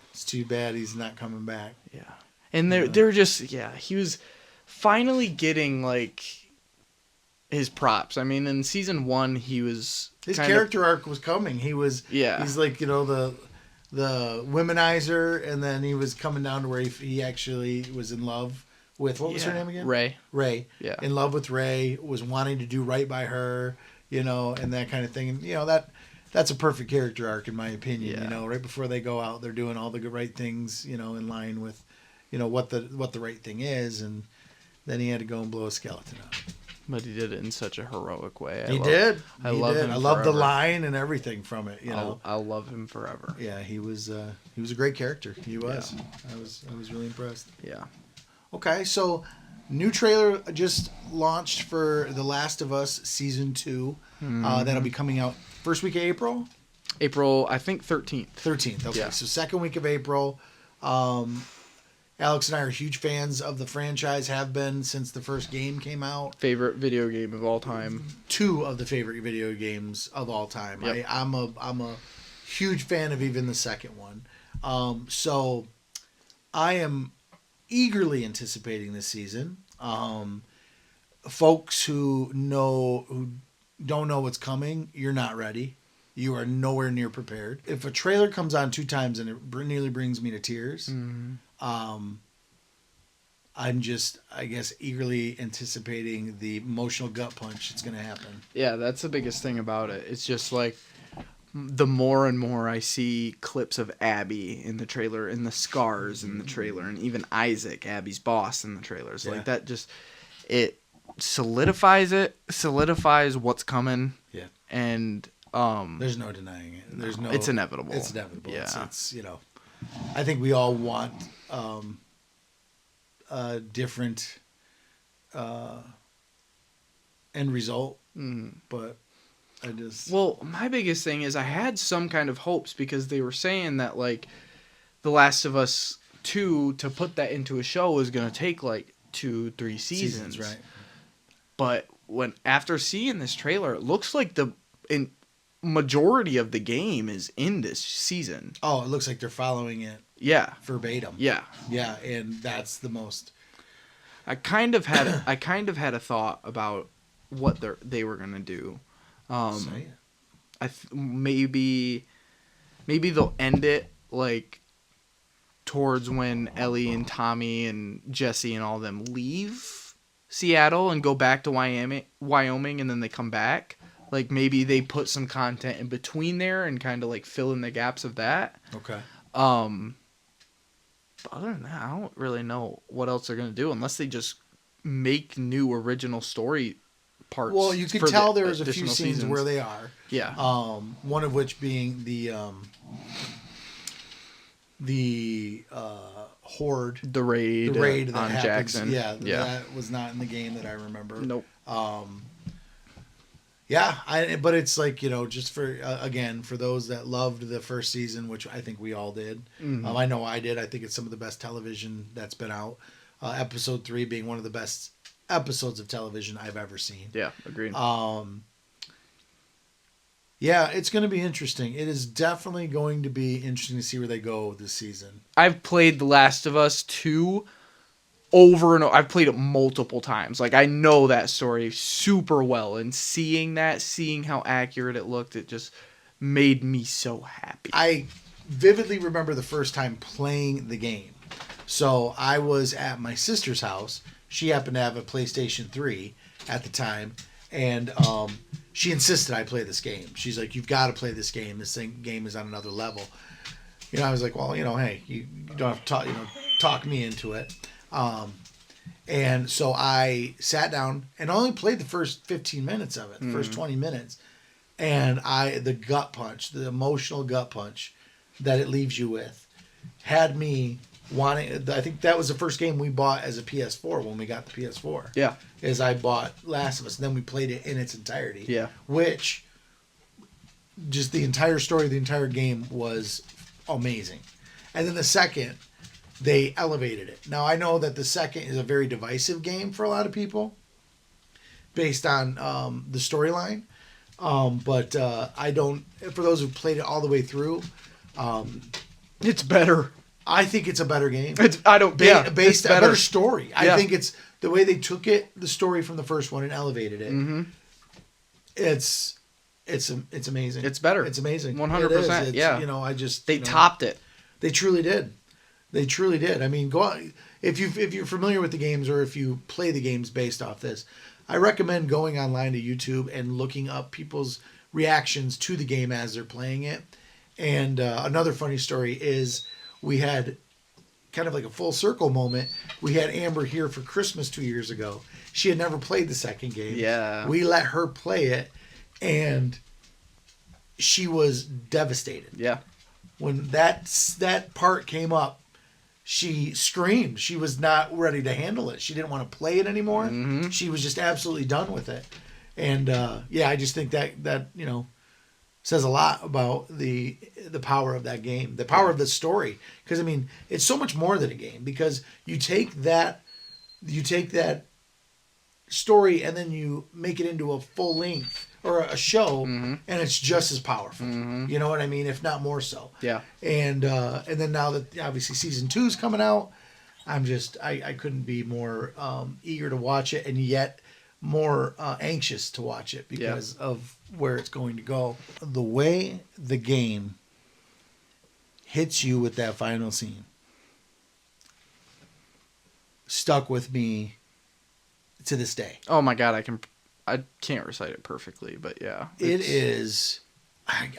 It's too bad he's not coming back. Yeah. And they're just he was finally getting like his props. I mean, in season 1 he was his character arc was coming. He was he's like the womanizer, and then he was coming down to where he actually was in love with, what was her name again? Ray. Yeah. In love with Ray, was wanting to do right by her, and that kind of thing. And, that's a perfect character arc, in my opinion. Yeah. Right before they go out, they're doing all the right things, in line with, what the right thing is. And then he had to go and blow a skeleton up. But he did it in such a heroic way. He did. I love him. I love the line and everything from it. I'll love him forever. Yeah, he was a great character. He was. Yeah. I was really impressed. Yeah. Okay, so new trailer just launched for The Last of Us season 2. That'll be coming out first week of April. April, I think 13th. 13th. Okay, so second week of April. Alex and I are huge fans of the franchise, have been since the first game came out. Favorite video game of all time. 2 of the favorite video games of all time. Yep. I'm a huge fan of even the second one. So I am eagerly anticipating this season. Folks who don't know what's coming, you're not ready. You are nowhere near prepared. If a trailer comes on 2 times and it nearly brings me to tears, I'm just, I guess, eagerly anticipating the emotional gut punch that's going to happen. Yeah, that's the biggest thing about it. It's just like the more and more I see clips of Abby in the trailer, and the scars in the trailer, and even Isaac, Abby's boss, in the trailers. Like that just, it solidifies what's coming. Yeah. And there's no denying it. It's inevitable. It's inevitable. Yeah. It's I think we all want a different end result, but I just... Well, my biggest thing is I had some kind of hopes, because they were saying that, like, The Last of Us 2, to put that into a show, was going to take, like, 2-3 seasons. Right. But after seeing this trailer, it looks like majority of the game is in this season. Oh, it looks like they're following it. Yeah. Verbatim. Yeah. Yeah, and that's the most. I kind of had a thought about what they were gonna do. Say it. Maybe they'll end it like towards when Ellie and Tommy and Jesse and all them leave Seattle and go back to Wyoming, and then they come back. Like maybe they put some content in between there and kind of like fill in the gaps of that. Okay. But other than that, I don't really know what else they're gonna do unless they just make new original story parts. Well, you could tell there was a few scenes where they are. Yeah. One of which being the horde, the raid that on happens. Jackson. Yeah, that was not in the game that I remember. Nope. Yeah, but it's like, just for again, for those that loved the first season, which I think we all did. Mm-hmm. I know I did. I think it's some of the best television that's been out. Episode 3 being one of the best episodes of television I've ever seen. Yeah, agreed. Yeah, it's going to be interesting. It is definitely going to be interesting to see where they go this season. I've played The Last of Us 2 over and over. I've played it multiple times. Like, I know that story super well. And seeing how accurate it looked, it just made me so happy. I vividly remember the first time playing the game. So I was at my sister's house. She happened to have a PlayStation 3 at the time. And she insisted I play this game. She's like, you've got to play this game. This game is on another level. I was like, well, hey, you don't have to talk me into it. And so I sat down and only played the first 15 minutes of it, the first 20 minutes. And the gut punch, the emotional gut punch that it leaves you with had me wanting. I think that was the first game we bought as a PS4 when we got the PS4. Yeah. Is I bought Last of Us, and then we played it in its entirety. Yeah. Which, just the entire story, the entire game was amazing. And then the second, they elevated it. Now, I know that the second is a very divisive game for a lot of people based on the storyline. But I don't, for those who've played it all the way through, it's better. I think it's a better game. Based a better story. Yeah. I think it's the way they took the story from the first one and elevated it. Mm-hmm. It's amazing. It's better. It's amazing. 100%. Yeah. They topped it. They truly did. They truly did. I mean, go on, if you're familiar with the games or if you play the games based off this, I recommend going online to YouTube and looking up people's reactions to the game as they're playing it. And another funny story is we had kind of like a full circle moment. We had Amber here for Christmas 2 years ago. She had never played the second game. Yeah. We let her play it, and she was devastated. Yeah. When that part came up, she screamed. She was not ready to handle it. She didn't want to play it anymore. Mm-hmm. She was just absolutely done with it. And I just think that says a lot about the power of that game, the power of the story. Because I mean, it's so much more than a game. Because you take that story and then you make it into a full length or a show, mm-hmm. and it's just as powerful. Mm-hmm. You know what I mean? If not more so. Yeah. And then now that obviously season 2 is coming out, I couldn't be more eager to watch it, and yet more anxious to watch it because of where it's going to go. The way the game hits you with that final scene stuck with me to this day. Oh my God, I can't recite it perfectly, but yeah. It is,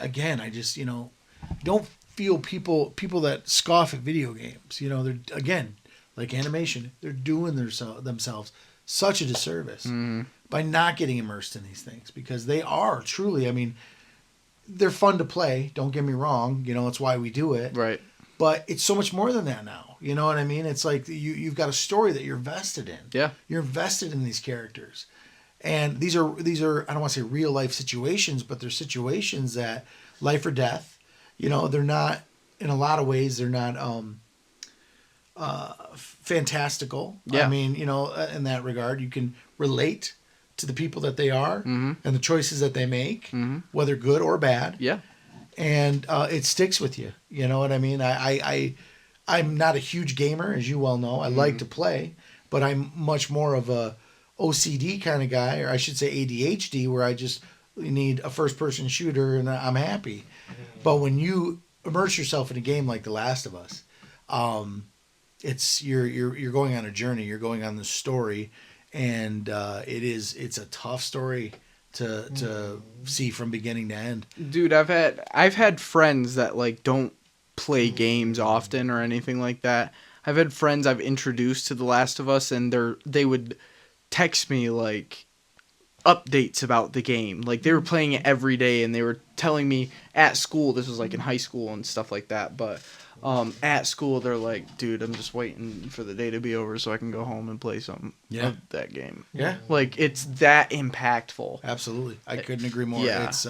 again, I just, don't feel people that scoff at video games, they're, again, like animation, they're doing themselves such a disservice by not getting immersed in these things, because they are truly, I mean, they're fun to play. Don't get me wrong. It's why we do it. Right. But it's so much more than that now. You know what I mean? It's like you've got a story that you're vested in. Yeah. You're invested in these characters. And these are I don't want to say real life situations, but they're situations that life or death. They're not, in a lot of ways, they're not fantastical. Yeah. I mean, in that regard, you can relate to the people that they are Mm-hmm. and the choices that they make, Mm-hmm. whether good or bad. Yeah. And it sticks with you. You know what I mean? I'm not a huge gamer, as you well know. I like to play, but I'm much more of a OCD kind of guy, or I should say ADHD, where I just need a first-person shooter and I'm happy. But when you immerse yourself in a game like The Last of Us, it's you're going on a journey. You're going on the story, and it's a tough story to see from beginning to end. Dude, I've had friends that like don't play games often or anything like that. I've had friends I've introduced to The Last of Us, and they would text me like updates about the game. Like they were playing it every day, and they were telling me at school. This was like in high school and stuff like that. But at school, they're like, "Dude, I'm just waiting for the day to be over so I can go home and play some of that game." Yeah, like it's that impactful. absolutely. I couldn't agree more. Yeah. It's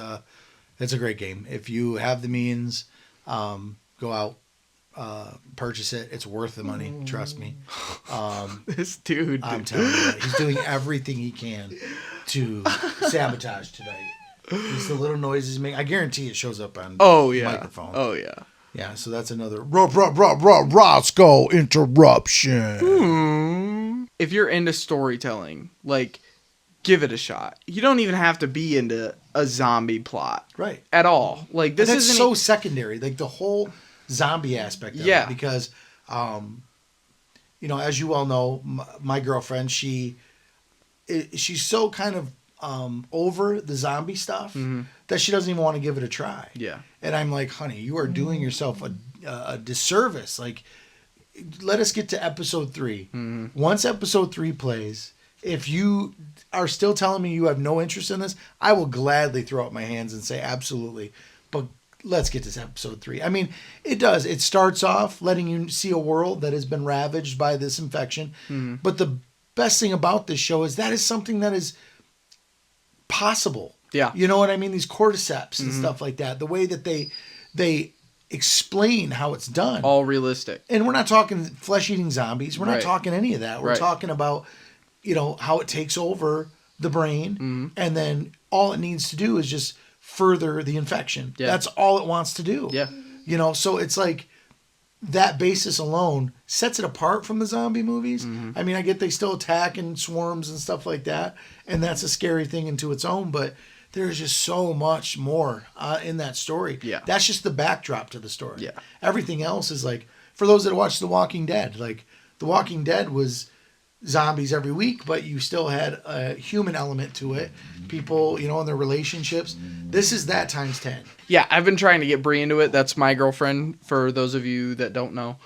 a great game. If you have the means, go out, purchase it. It's worth the money. Trust me. This dude, I'm telling you, he's doing everything he can to sabotage tonight. Just the little noises he makes. I guarantee it shows up on microphone. Oh yeah. Yeah, so that's another Roscoe interruption. If you're into storytelling, like, give it a shot. You don't even have to be into a zombie plot, Right. at all. Like this That's isn't so secondary, like the whole zombie aspect of it. Because, as you all know, my girlfriend, she's so kind of over the zombie stuff that she doesn't even want to give it a try. Yeah. And I'm like, honey, you are doing yourself a disservice. Like, let us get to episode 3. Once episode 3 plays, if you are still telling me you have no interest in this, I will gladly throw up my hands and say absolutely. But let's get to episode 3. I mean, it does. It starts off letting you see a world that has been ravaged by this infection. But the best thing about this show is that is something that is possible. Yeah. You know what I mean? These cordyceps and stuff like that. The way that they explain how it's done. all realistic. And we're not talking flesh-eating zombies. We're not Right. talking any of that. We're Right. talking about, how it takes over the brain, and then all it needs to do is just further the infection. Yeah. That's all it wants to do. Yeah. So it's like that basis alone sets it apart from the zombie movies. I mean, I get they still attack in swarms and stuff like that, and that's a scary thing into its own, but there's just so much more in that story. Yeah. That's just the backdrop to the story. Yeah. Everything else is like, for those that watch The Walking Dead, like The Walking Dead was zombies every week, but you still had a human element to it. People, and their relationships. This is that times 10. Yeah, I've been trying to get Bree into it. That's my girlfriend, for those of you that don't know.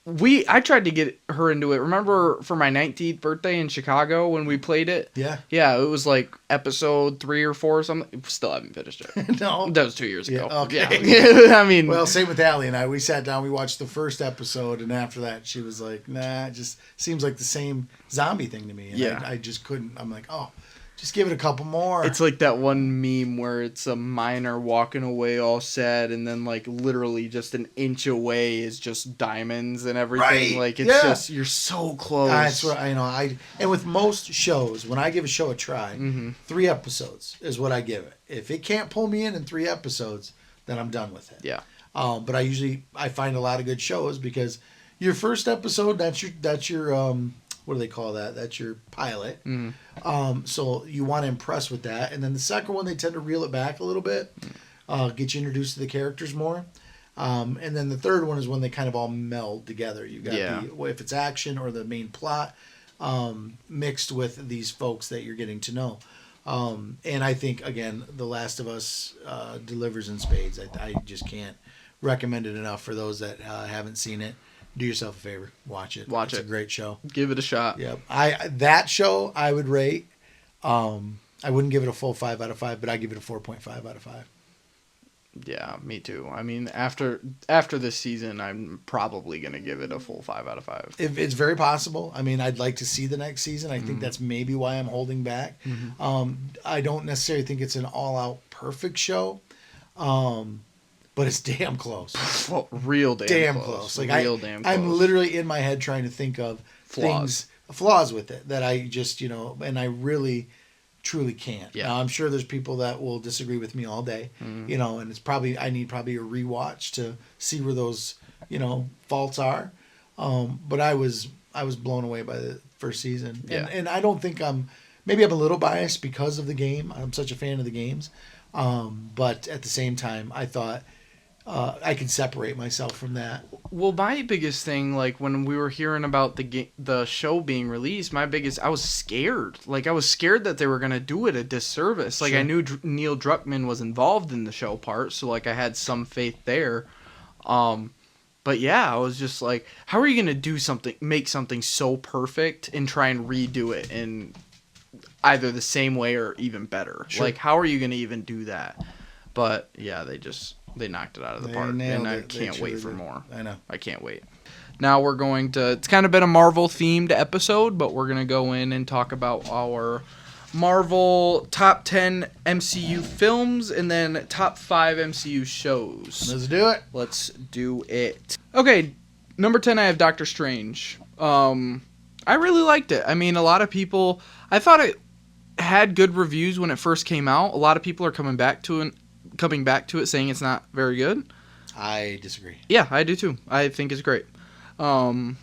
I tried to get her into it. Remember for my 19th birthday in Chicago when we played it? Yeah. Yeah, it was like episode 3 or 4 or something. Still haven't finished it. No. That was 2 years ago. Yeah, okay. Yeah. I mean, Well, same with Allie and I. We sat down, we watched the first episode, and after that, she was like, nah, it just seems like the same zombie thing to me. And Yeah. I just couldn't. I'm like, oh, just give it a couple more. it's like that one meme where it's a miner walking away all sad, and then like literally just an inch away is just diamonds and everything. Right. Like it's Yeah. just, you're so close. That's what and with most shows, when I give a show a try, 3 episodes is what I give it. If it can't pull me in 3 episodes, then I'm done with it. Yeah. But I find a lot of good shows because your first episode, that's your what do they call that? That's your pilot. So you want to impress with that, and then the second one they tend to reel it back a little bit, get you introduced to the characters more. And then the third one is when they kind of all meld together. You got if it's action or the main plot mixed with these folks that you're getting to know. And I think again, The Last of Us delivers in spades. I just can't recommend it enough for those that haven't seen it. Do yourself a favor, watch it. It's a great show. Give it a shot. Yep. That show I would rate. I wouldn't give it a full 5 out of 5, but I give it a 4.5 out of 5. Yeah, me too. I mean, after this season, I'm probably gonna give it a full 5 out of 5. If it's very possible. I mean, I'd like to see the next season. I think that's maybe why I'm holding back. I don't necessarily think it's an all-out perfect show, but it's damn close. Well, real damn Close. Like real damn close. I'm literally in my head trying to think of Flaws. flaws with it that I just, and I really truly can't. Yeah. Now, I'm sure there's people that will disagree with me all day, and it's probably, I need probably a rewatch to see where those, faults are. But I was blown away by the first season. And I don't think maybe I'm a little biased because of the game. I'm such a fan of the games. But at the same time, I thought I could separate myself from that. Well, my biggest thing, like when we were hearing about the show being released, I was scared. Like I was scared that they were gonna do it a disservice. Like I knew Neil Druckmann was involved in the show part, so like I had some faith there. But yeah, I was just like, how are you gonna make something so perfect and try and redo it in either the same way or even better? Sure. Like how are you gonna even do that? But yeah, they knocked it out of the park, and I can't wait for more. I know. I can't wait. Now we're going to... It's kind of been a Marvel-themed episode, but we're going to go in and talk about our Marvel top 10 MCU films and then top 5 MCU shows. Let's do it. Let's do it. Okay, number 10, I have Doctor Strange. I really liked it. I mean, a lot of people... I thought it had good reviews when it first came out. A lot of people are coming back to it saying it's not very good. I disagree. Yeah, I do too. I think it's great. Number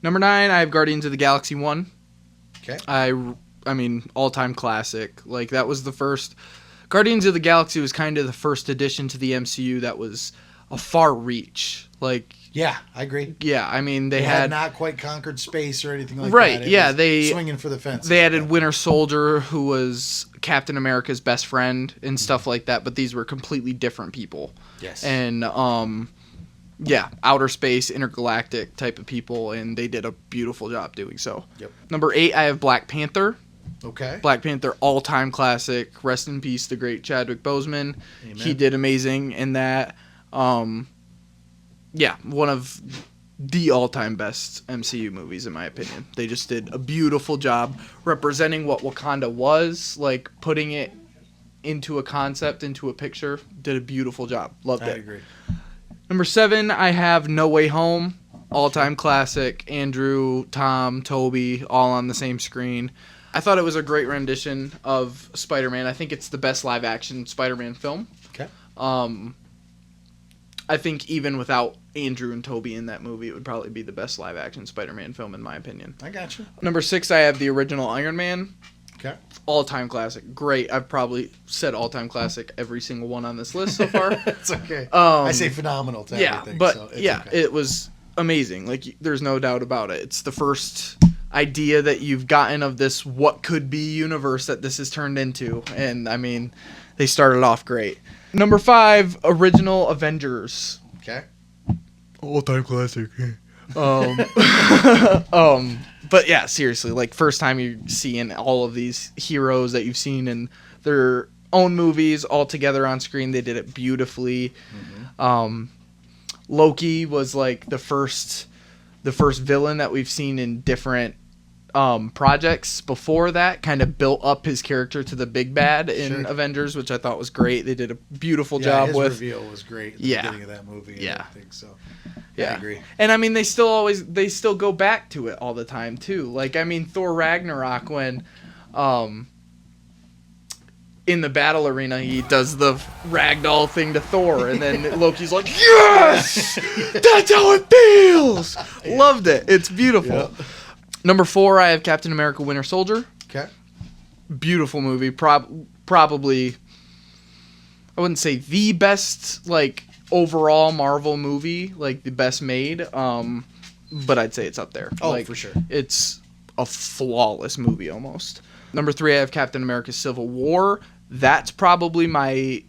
9, I have Guardians of the Galaxy 1. Okay. I mean, all-time classic. Like, that was the first... Guardians of the Galaxy was kind of the first addition to the MCU that was a far reach. Like... Yeah, I agree. Yeah, I mean, they had not quite conquered space or anything like right, that. Right, yeah, they... swinging for the fence. They added Winter Soldier, who was Captain America's best friend, and stuff like that, but these were completely different people. Yes. And, yeah, outer space, intergalactic type of people, and they did a beautiful job doing so. Yep. Number 8, I have Black Panther. Okay. Black Panther, all-time classic. Rest in peace, the great Chadwick Boseman. Amen. He did amazing in that. Yeah, one of the all-time best MCU movies, in my opinion. They just did a beautiful job representing what Wakanda was, like putting it into a concept, into a picture. Did a beautiful job. Loved it. I agree. Number 7, I have No Way Home. All-time classic. Andrew, Tom, Toby, all on the same screen. I thought it was a great rendition of Spider-Man. I think it's the best live-action Spider-Man film. Okay. I think even without Andrew and Toby in that movie, it would probably be the best live-action Spider-Man film, in my opinion. I got you. Number 6, I have the original Iron Man. Okay. All-time classic. Great. I've probably said all-time classic every single one on this list so far. It's okay. I say phenomenal to everything. But so it's yeah, okay. It was amazing. Like, there's no doubt about it. It's the first idea that you've gotten of this what could be universe that this has turned into. And, I mean, they started off great. Number 5, original Avengers. Okay. All-time classic. But yeah, seriously, like first time you're seeing all of these heroes that you've seen in their own movies all together on screen. They did it beautifully. Mm-hmm. Loki was like the first villain that we've seen in different projects before that, kind of built up his character to the big bad in Avengers, which I thought was great. They did a beautiful job with. His reveal was great at the beginning of that movie. Yeah. I think so. Yeah. I agree. And I mean, they still go back to it all the time too. Like, I mean, Thor Ragnarok, when in the battle arena he does the ragdoll thing to Thor, and then Loki's like, yes, that's how it feels. Loved it. It's beautiful. Yep. Number 4, I have Captain America: Winter Soldier. Okay. Beautiful movie. Probably, I wouldn't say the best, like, overall Marvel movie, like the best made, but I'd say it's up there. Oh, like, for sure. It's a flawless movie almost. Number 3, I have Captain America: Civil War. That's probably my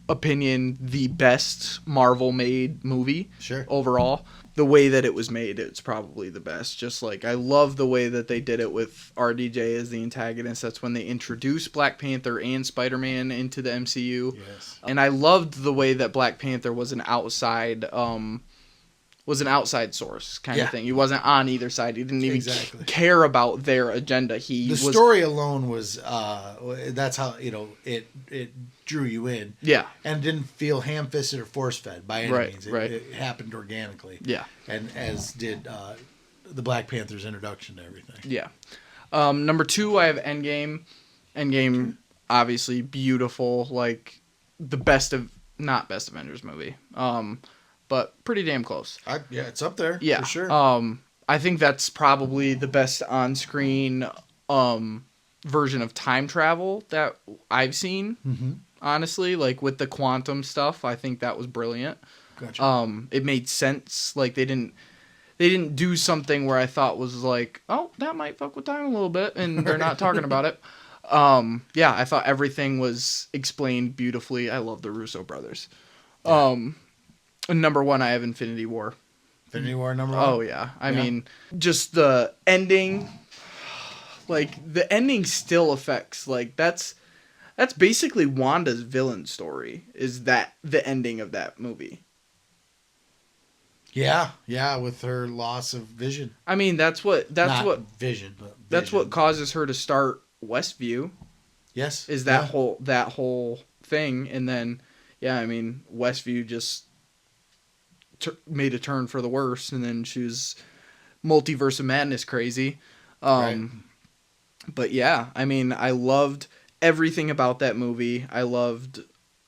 opinion the best Marvel made movie. Sure. Overall. The way that it was made, it's probably the best. Just like, I love the way that they did it with RDJ as the antagonist. That's when they introduced Black Panther and Spider-Man into the MCU. Yes. And I loved the way that Black Panther was an outside source kind of thing. He wasn't on either side. He didn't even care about their agenda. The story alone was that's how it drew you in. Yeah. And didn't feel ham-fisted or force-fed by any means. Right. It happened organically. Yeah. And as did the Black Panther's introduction to everything. Yeah. Number 2, I have Endgame. Endgame, obviously beautiful, like the not best Avengers movie, but pretty damn close. Yeah, it's up there. Yeah, for sure. I think that's probably the best on-screen version of time travel that I've seen. Mm-hmm. Honestly, like with the quantum stuff, I think that was brilliant. Gotcha. It made sense. Like they didn't do something where I thought was like, oh, that might fuck with time a little bit, and they're not talking about it. Yeah, I thought everything was explained beautifully. I love the Russo brothers. Yeah. Number 1, I have Infinity War. Infinity War number 1? Oh, yeah. I mean, just the ending, like, the ending still affects, like, that's basically Wanda's villain story, is that the ending of that movie. Yeah, with her loss of vision. I mean, Not vision, but vision. That's what causes her to start Westview. Yes. Is that whole thing, and then I mean, Westview just made a turn for the worse, and then she was Multiverse of Madness crazy. Right. But yeah, I mean, I loved everything about that movie. I loved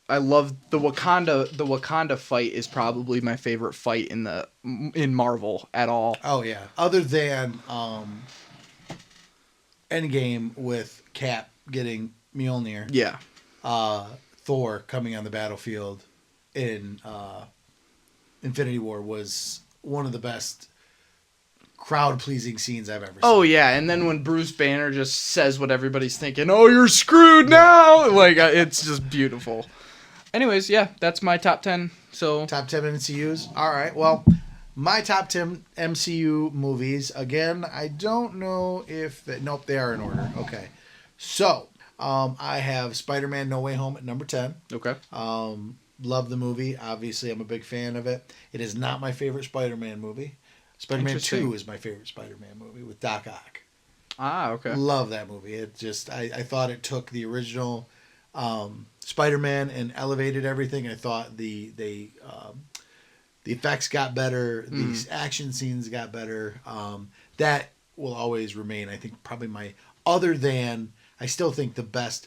the Wakanda. The Wakanda fight is probably my favorite fight in Marvel at all. Oh yeah, other than Endgame with Cap getting Mjolnir. Yeah. Thor coming on the battlefield in Infinity War was one of the best crowd-pleasing scenes I've ever seen. Oh yeah, and then when Bruce Banner just says what everybody's thinking, "Oh, you're screwed now!" Like it's just beautiful. Anyways, yeah, that's my top 10. So top 10 MCUs. All right. Well, my top 10 MCU movies. Again, I don't know if nope, they are in order. Okay. So, I have Spider-Man No Way Home at number 10. Okay. Love the movie. Obviously, I'm a big fan of it. It is not my favorite Spider-Man movie. Spider-Man 2 is my favorite Spider-Man movie with Doc Ock. Ah, okay. Love that movie. It just I thought it took the original Spider-Man and elevated everything. I thought the effects got better. The action scenes got better. That will always remain. I think probably I still think the best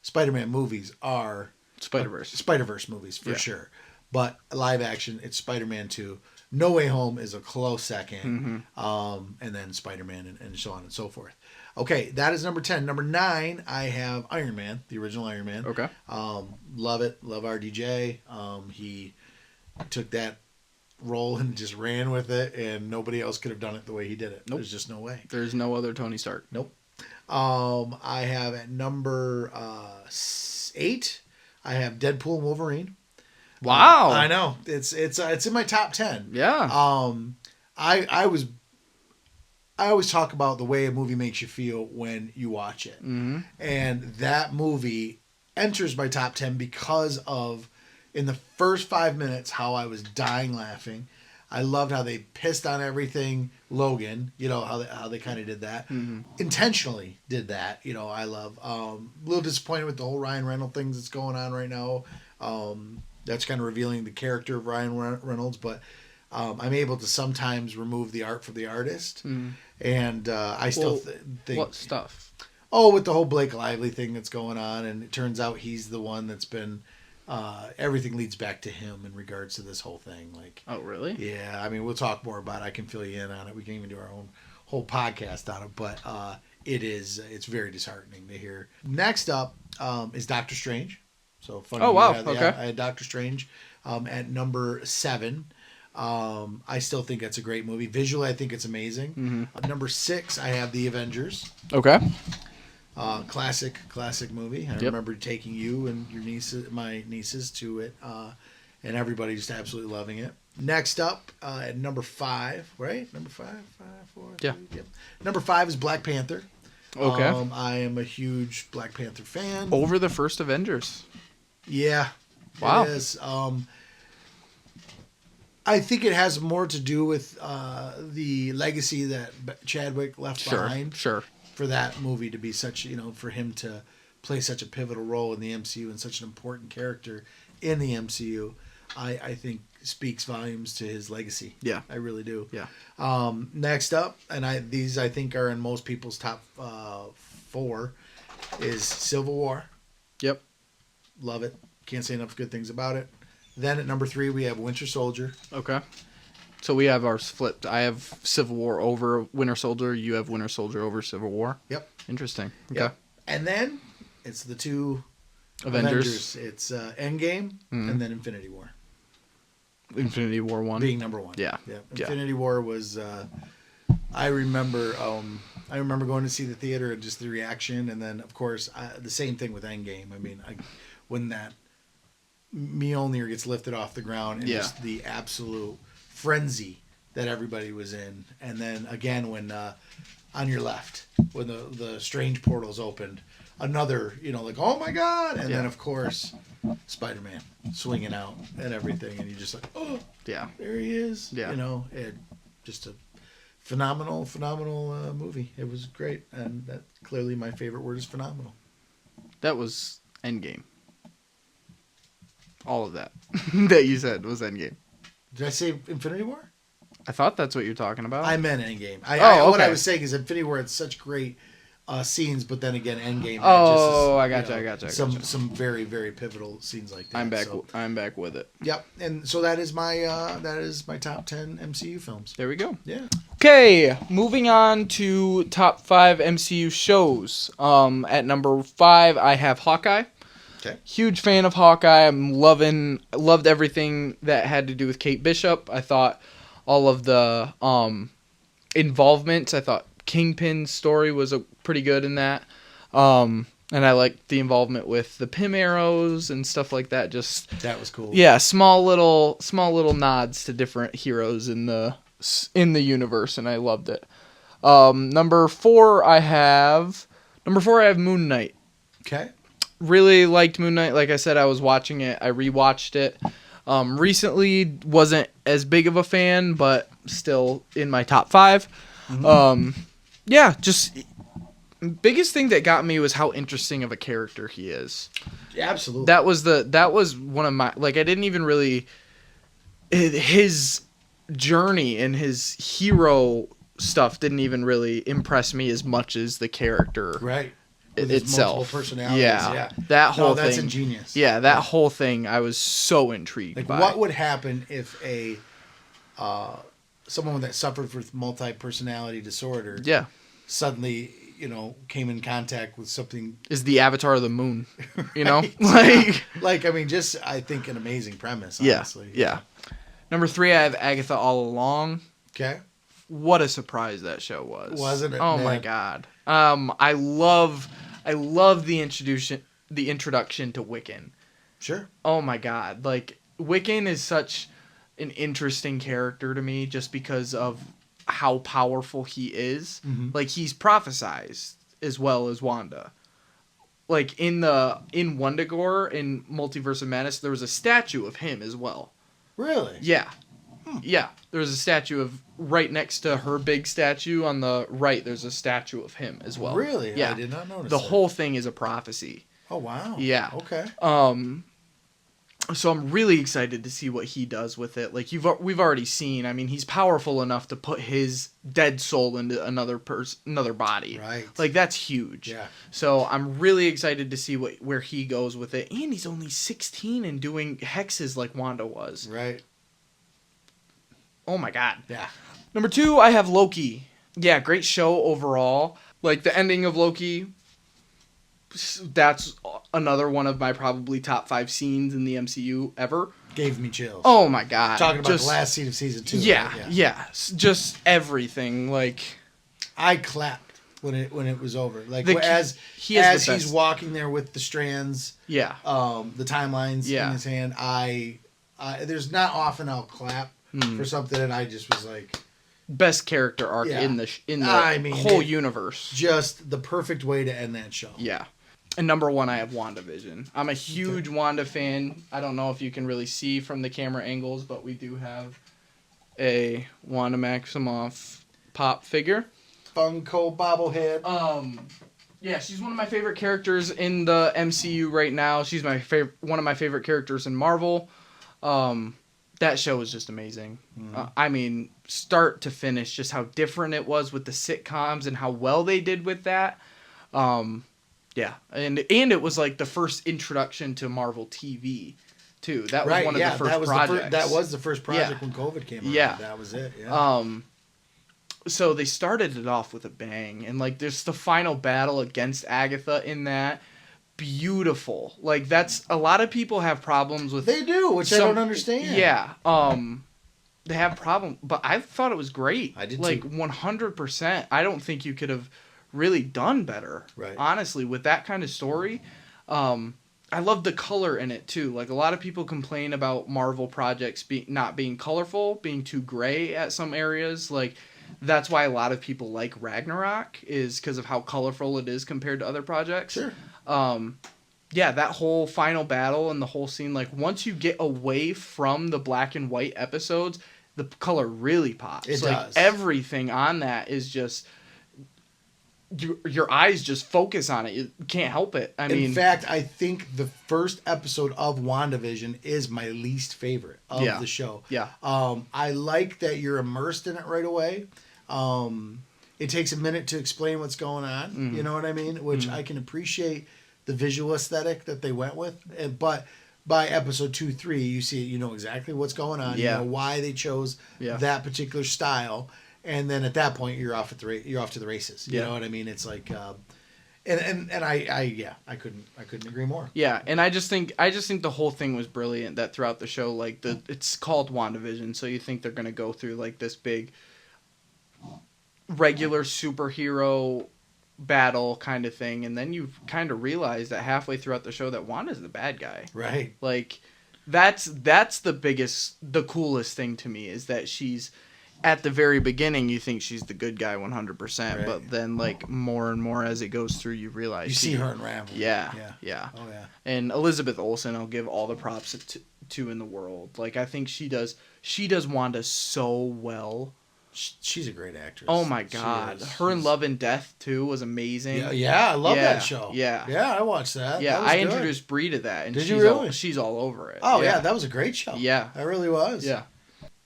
Spider-Man movies are Spider-Verse movies for sure. But live action, it's Spider-Man 2. No Way Home is a close second. And then Spider-Man and so on and so forth. Okay, that is number 10. Number 9, I have Iron Man, the original Iron Man. Okay. Love it. Love RDJ. He took that role and just ran with it, and nobody else could have done it the way he did it. Nope. There's just no way. There's no other Tony Stark. Nope. I have at number 8, I have Deadpool and Wolverine. Wow. I know. It's in my top 10. Yeah. I always talk about the way a movie makes you feel when you watch it. Mm-hmm. And that movie enters my top 10 because of, in the first 5 minutes, how I was dying laughing. I loved how they pissed on everything. Logan, how they kind of did that. Mm-hmm. Intentionally did that. I love. A little disappointed with the whole Ryan Reynolds things that's going on right now. That's kind of revealing the character of Ryan Reynolds, but I'm able to sometimes remove the art from the artist. Mm-hmm. And I still think... What stuff? Oh, with the whole Blake Lively thing that's going on, and it turns out he's the one that's been... everything leads back to him in regards to this whole thing. Like, oh, really? Yeah, I mean, we'll talk more about it. I can fill you in on it. We can even do our own whole podcast on it, but it's very disheartening to hear. Next up is Doctor Strange. So funny. Oh, wow. Okay. I had Doctor Strange at number 7. I still think it's a great movie. Visually, I think it's amazing. Mm-hmm. Number 6, I have The Avengers. Okay. Classic movie. I remember taking you and my nieces to it, and everybody just absolutely loving it. Next up, at number 5, right? Number 5, 4, 3, yep. Number 5 is Black Panther. Okay. I am a huge Black Panther fan. Over the first Avengers. Yeah. Wow. It is. I think it has more to do with the legacy that Chadwick left behind. Sure. For that movie to be such, for him to play such a pivotal role in the MCU and such an important character in the MCU, I think speaks volumes to his legacy. Yeah. I really do. Yeah. Next up, and these I think are in most people's top 4, is Civil War. Yep. Love it. Can't say enough good things about it. Then at number 3 we have Winter Soldier. Okay. So we have ours flipped. I have Civil War over Winter Soldier. You have Winter Soldier over Civil War. Yep. Interesting. Okay. Yep. And then it's the 2 Avengers. It's Endgame and then Infinity War. Infinity War 1. Being number 1. Yeah. Yeah. Infinity War was I remember going to see the theater and just the reaction, and then of course the same thing with Endgame. I mean, when that Mjolnir gets lifted off the ground and just the absolute frenzy that everybody was in, and then again when on your left when the strange portals opened, another like oh my god, and then of course Spider-Man swinging out and everything, and you're just like oh yeah, there he is. It just a phenomenal movie. It was great, and that clearly my favorite word is phenomenal. That was Endgame. All of that that you said was Endgame. Did I say Infinity War? I thought that's what you're talking about. I meant Endgame. Okay. What I was saying is Infinity War had such great scenes, but then again, Endgame. I gotcha. Some very very pivotal scenes like that. I'm back. I'm back with it. Yep, and so that is my top 10 MCU films. There we go. Yeah. Okay, moving on to top 5 MCU shows. At number 5, I have Hawkeye. Okay. Huge fan of Hawkeye. Loved everything that had to do with Kate Bishop. I thought all of the involvement. I thought Kingpin's story was pretty good in that. And I liked the involvement with the Pym arrows and stuff like that. That was cool. Yeah, small little nods to different heroes in the universe, and I loved it. Number 4, I have Moon Knight. Okay. Really liked Moon Knight. Like I said, I was watching it. I rewatched it. Recently, wasn't as big of a fan, but still in my top 5. Mm-hmm. Yeah, just biggest thing that got me was how interesting of a character he is. Yeah, absolutely. That was one of my, like, I didn't even really, his journey and his hero stuff didn't even really impress me as much as the character. Right. Itself. Multiple personalities. Yeah. That whole thing. That's ingenious. Yeah, that whole thing I was so intrigued by. What would happen if someone that suffered with multi-personality disorder suddenly, came in contact with something, is the Avatar of the Moon, right? I think an amazing premise, honestly. Yeah. Number 3, I have Agatha All Along. Okay. What a surprise that show was. Wasn't it? Oh man? My god. I love the introduction to Wiccan. Sure. Oh my god. Like, Wiccan is such an interesting character to me just because of how powerful he is. Mm-hmm. Like, he's prophesized as well as Wanda. Like, in Wundagore, in Multiverse of Madness, there was a statue of him as well. Really? Yeah. Yeah. There was a statue of, right next to her big statue on the right, there's a statue of him as well. Really? Yeah. I did not notice the that. whole thing is a prophecy. Oh, wow. Yeah. Okay. So I'm really excited to see what he does with it. Like, we've already seen, I mean, he's powerful enough to put his dead soul into another body. Right. Like, that's huge. Yeah. So I'm really excited to see where he goes with it. And he's only 16 and doing hexes like Wanda was. Right. Oh my god. Yeah. Number 2, I have Loki. Yeah, great show overall. Like, the ending of Loki, that's another one of my probably top 5 scenes in the MCU ever. Gave me chills. Oh my god. Talking about the last scene of season 2. Yeah, right? Yeah. Just everything. Like, I clapped when it was over. Like, as he's walking there with the strands. Yeah. The timelines in his hand. I there's not often I'll clap for something, and I just was like, best character arc in the whole universe. Just the perfect way to end that show. Yeah. And number 1, I have WandaVision. I'm a huge Wanda fan. I don't know if you can really see from the camera angles, but we do have a Wanda Maximoff pop figure. Funko bobblehead. Yeah, she's one of my favorite characters in the MCU right now. She's one of my favorite characters in Marvel. That show was just amazing. I mean, start to finish, just how different it was with the sitcoms and how well they did with that. Yeah, and it was like the first introduction to Marvel TV, too. That was one of the first projects. That was the first project when COVID came out. Yeah, that was it. Yeah. So they started it off with a bang, and like there's the final battle against Agatha in that. Beautiful. Like that's a lot of people have problems with. They do, which I don't understand. Yeah. They have problems, but I thought it was great. I did like too. 100%. I don't think you could have really done better. Right. Honestly, with that kind of story, I love the color in it too. Like a lot of people complain about Marvel projects not being colorful, being too gray at some areas. Like that's why a lot of people like Ragnarok is because of how colorful it is compared to other projects. Sure. Yeah, that whole final battle and the whole scene, like once you get away from the black and white episodes, the color really pops. It like does. Everything on that is just your eyes just focus on it. You can't help it. In fact, I think the first episode of WandaVision is my least favorite of the show. Yeah. I like that you're immersed in it right away. It takes a minute to explain what's going on. Mm-hmm. You know what I mean? Which I can appreciate the visual aesthetic that they went with. But by episode 2, 3, you see it, you know exactly what's going on. Yeah. You know why they chose that particular style. And then at that point, you're off to the races. You know what I mean? It's like, and I couldn't agree more. Yeah, and I just think the whole thing was brilliant. That throughout the show, like it's called WandaVision, so you think they're gonna go through like this big regular superhero battle kind of thing, and then you kind of realize that halfway throughout the show that Wanda's the bad guy. Right. Like that's the coolest thing to me is that she's at the very beginning you think she's the good guy 100%, right. But then like more and more as it goes through you realize you see her unravel. Yeah. Oh yeah. And Elizabeth Olsen I'll give all the props to in the world. Like I think she does Wanda so well. She's a great actress. Oh my god. Her in Love and Death too was amazing. Yeah, I love that show. Yeah, I watched that. Yeah, that was I good. Introduced Bree to that, and did you really? She's all over it. Oh yeah, that was a great show. Yeah, that really was. Yeah,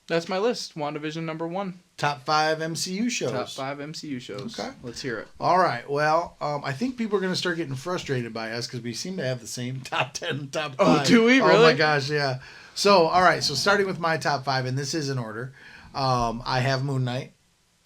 that's my list. WandaVision #1. Top 5 MCU shows. Top 5 MCU shows. Okay, let's hear it. All right. Well, I think people are going to start getting frustrated by us because we seem to have the same top 10, top 5. Oh, do we really? Oh my gosh, yeah. So all right. So starting with my top 5, and this is in order. I have Moon Knight.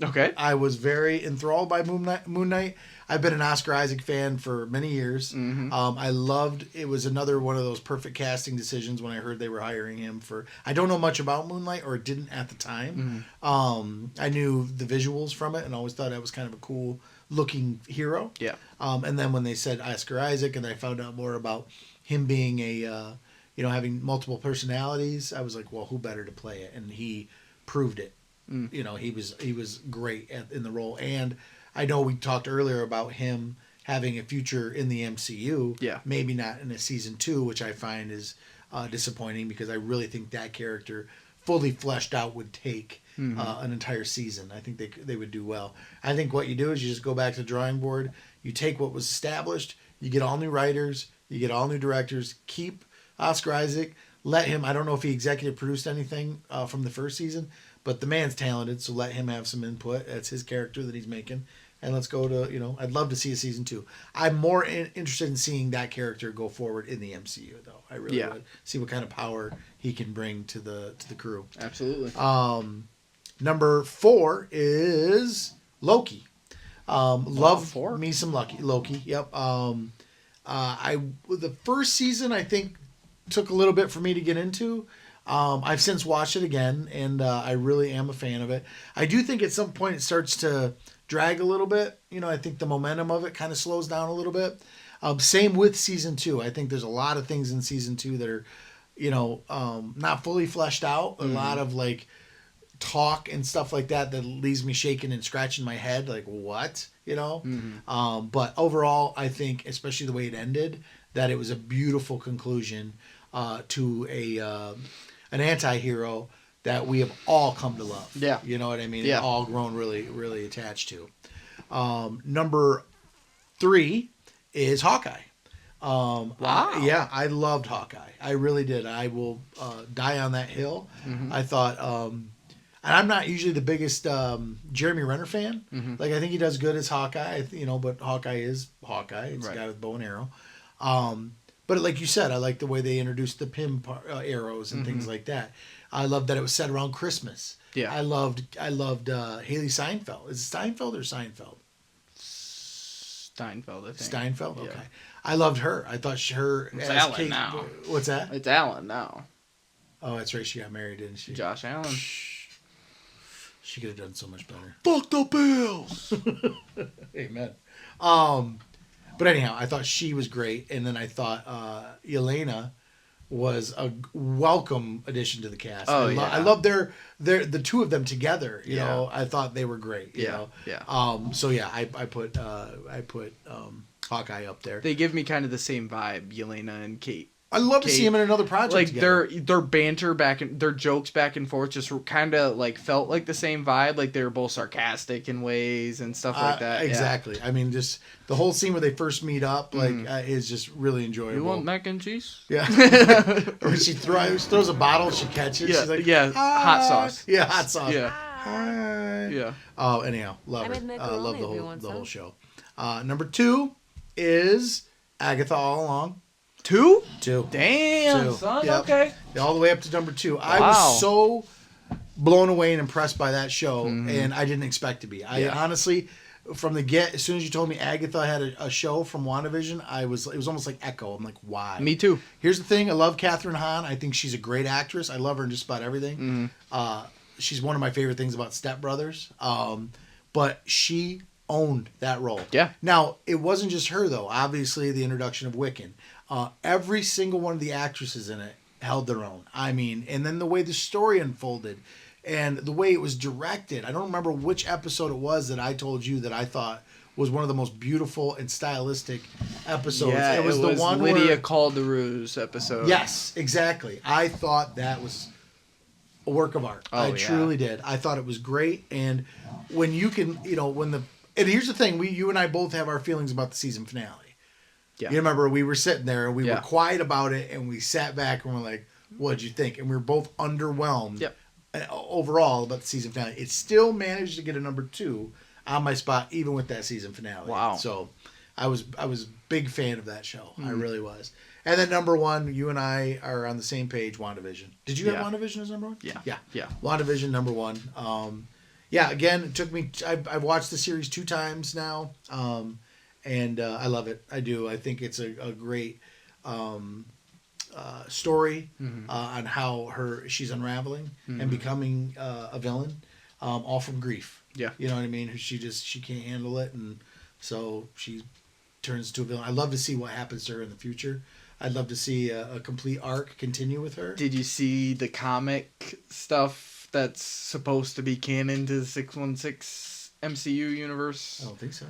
Okay. I was very enthralled by Moon Knight. I've been an Oscar Isaac fan for many years. Mm-hmm. I loved it. Was another one of those perfect casting decisions when I heard they were hiring him for. I don't know much about Moonlight, or didn't at the time. Mm-hmm. I knew the visuals from it and always thought it was kind of a cool looking hero. Yeah. And then when they said Oscar Isaac and I found out more about him being a, having multiple personalities, I was like, well, who better to play it? And he proved it. You know, he was great in the role, and I know we talked earlier about him having a future in the MCU. Yeah, maybe not in a season 2, which I find is disappointing because I really think that character fully fleshed out would take an entire season. I think they would do well. I think what you do is you just go back to the drawing board. You take what was established. You get all new writers. You get all new directors. Keep Oscar Isaac. Let him. I don't know if he executive produced anything from the first season. But the man's talented, so let him have some input. That's his character that he's making. And let's go to, I'd love to see a season 2. I'm more interested in seeing that character go forward in the MCU, though. I really would. See what kind of power he can bring to the crew. Absolutely. Number 4 is Loki. Love me some Loki. Yep. The first season, I think, took a little bit for me to get into. I've since watched it again, and I really am a fan of it. I do think at some point it starts to drag a little bit. I think the momentum of it kind of slows down a little bit. Same with season 2. I think there's a lot of things in season 2 that are, not fully fleshed out. A lot of like talk and stuff like that leaves me shaking and scratching my head. Like what, But overall, I think, especially the way it ended, that it was a beautiful conclusion to an anti-hero that we have all come to love. Yeah. You know what I mean? Yeah. And all grown really, really attached to. Number 3 is Hawkeye. Wow. I loved Hawkeye. I really did. I will die on that hill. Mm-hmm. I thought, and I'm not usually the biggest Jeremy Renner fan. Mm-hmm. Like I think he does good as Hawkeye, but Hawkeye is Hawkeye. It's a guy with bow and arrow. But like you said, I like the way they introduced the Pym arrows and things like that. I loved that it was set around Christmas. Yeah. I loved Haley Steinfeld. Is it Steinfeld or Seinfeld? Steinfeld, I think. Steinfeld? Okay. Yeah. I loved her. I thought her It's as Alan Kate. now. What's that? It's Alan now. Oh, that's right. She got married, didn't she? Josh Allen. She could have done so much better. Fuck the Bills! Amen. But anyhow, I thought she was great. And then I thought Yelena was a welcome addition to the cast. Oh, I love the two of them together. You know, I thought they were great. You know? Yeah. So yeah, I put Hawkeye up there. They give me kind of the same vibe, Yelena and Kate. I'd love to see him in another project. Like together. their banter their jokes back and forth just kind of like felt like the same vibe. Like they were both sarcastic in ways and stuff like that. Exactly. Yeah. I mean, just the whole scene where they first meet up, is just really enjoyable. You want mac and cheese? Yeah. Or when she throws a bottle, she catches. Yeah. She's like, hot sauce. Yeah, hot sauce. Yeah. Hi. Yeah. Oh, anyhow, love her. Love the whole show. Number 2 is Agatha All Along. 2? 2. Damn, 2. son. Yep. Okay. All the way up to number 2. Wow. I was so blown away and impressed by that show, and I didn't expect to be. I honestly, from the as soon as you told me Agatha had a show from WandaVision, it was almost like Echo. I'm like, why? Me too. Here's the thing. I love Kathryn Hahn. I think she's a great actress. I love her in just about everything. She's one of my favorite things about Step Brothers. But she owned that role. Yeah. Now, it wasn't just her, though. Obviously, the introduction of Wiccan. Every single one of the actresses in it held their own. I mean, and then the way the story unfolded and the way it was directed. I don't remember which episode it was that I told you that I thought was one of the most beautiful and stylistic episodes. Yeah, it was the one Lydia where... Called the Ruse episode. Yes, exactly. I thought that was a work of art. I truly did. I thought it was great. And when you can, and here's the thing, you and I both have our feelings about the season finale. Yeah. You remember we were sitting there and we were quiet about it and we sat back and we're like, what'd you think? And we were both underwhelmed overall about the season finale. It still managed to get a number 2 on my spot, even with that season finale. Wow. So I was a big fan of that show. I really was. And then number 1, you and I are on the same page, WandaVision. Did you have WandaVision as number 1? Yeah. WandaVision, number 1. Again, it took me, I've watched the series 2 times now. And I love it. I do. I think it's a great story on how she's unraveling and becoming a villain, all from grief. Yeah. You know what I mean? She can't handle it, and so she turns into a villain. I'd love to see what happens to her in the future. I'd love to see a complete arc continue with her. Did you see the comic stuff that's supposed to be canon to the 616 MCU universe? I don't think so.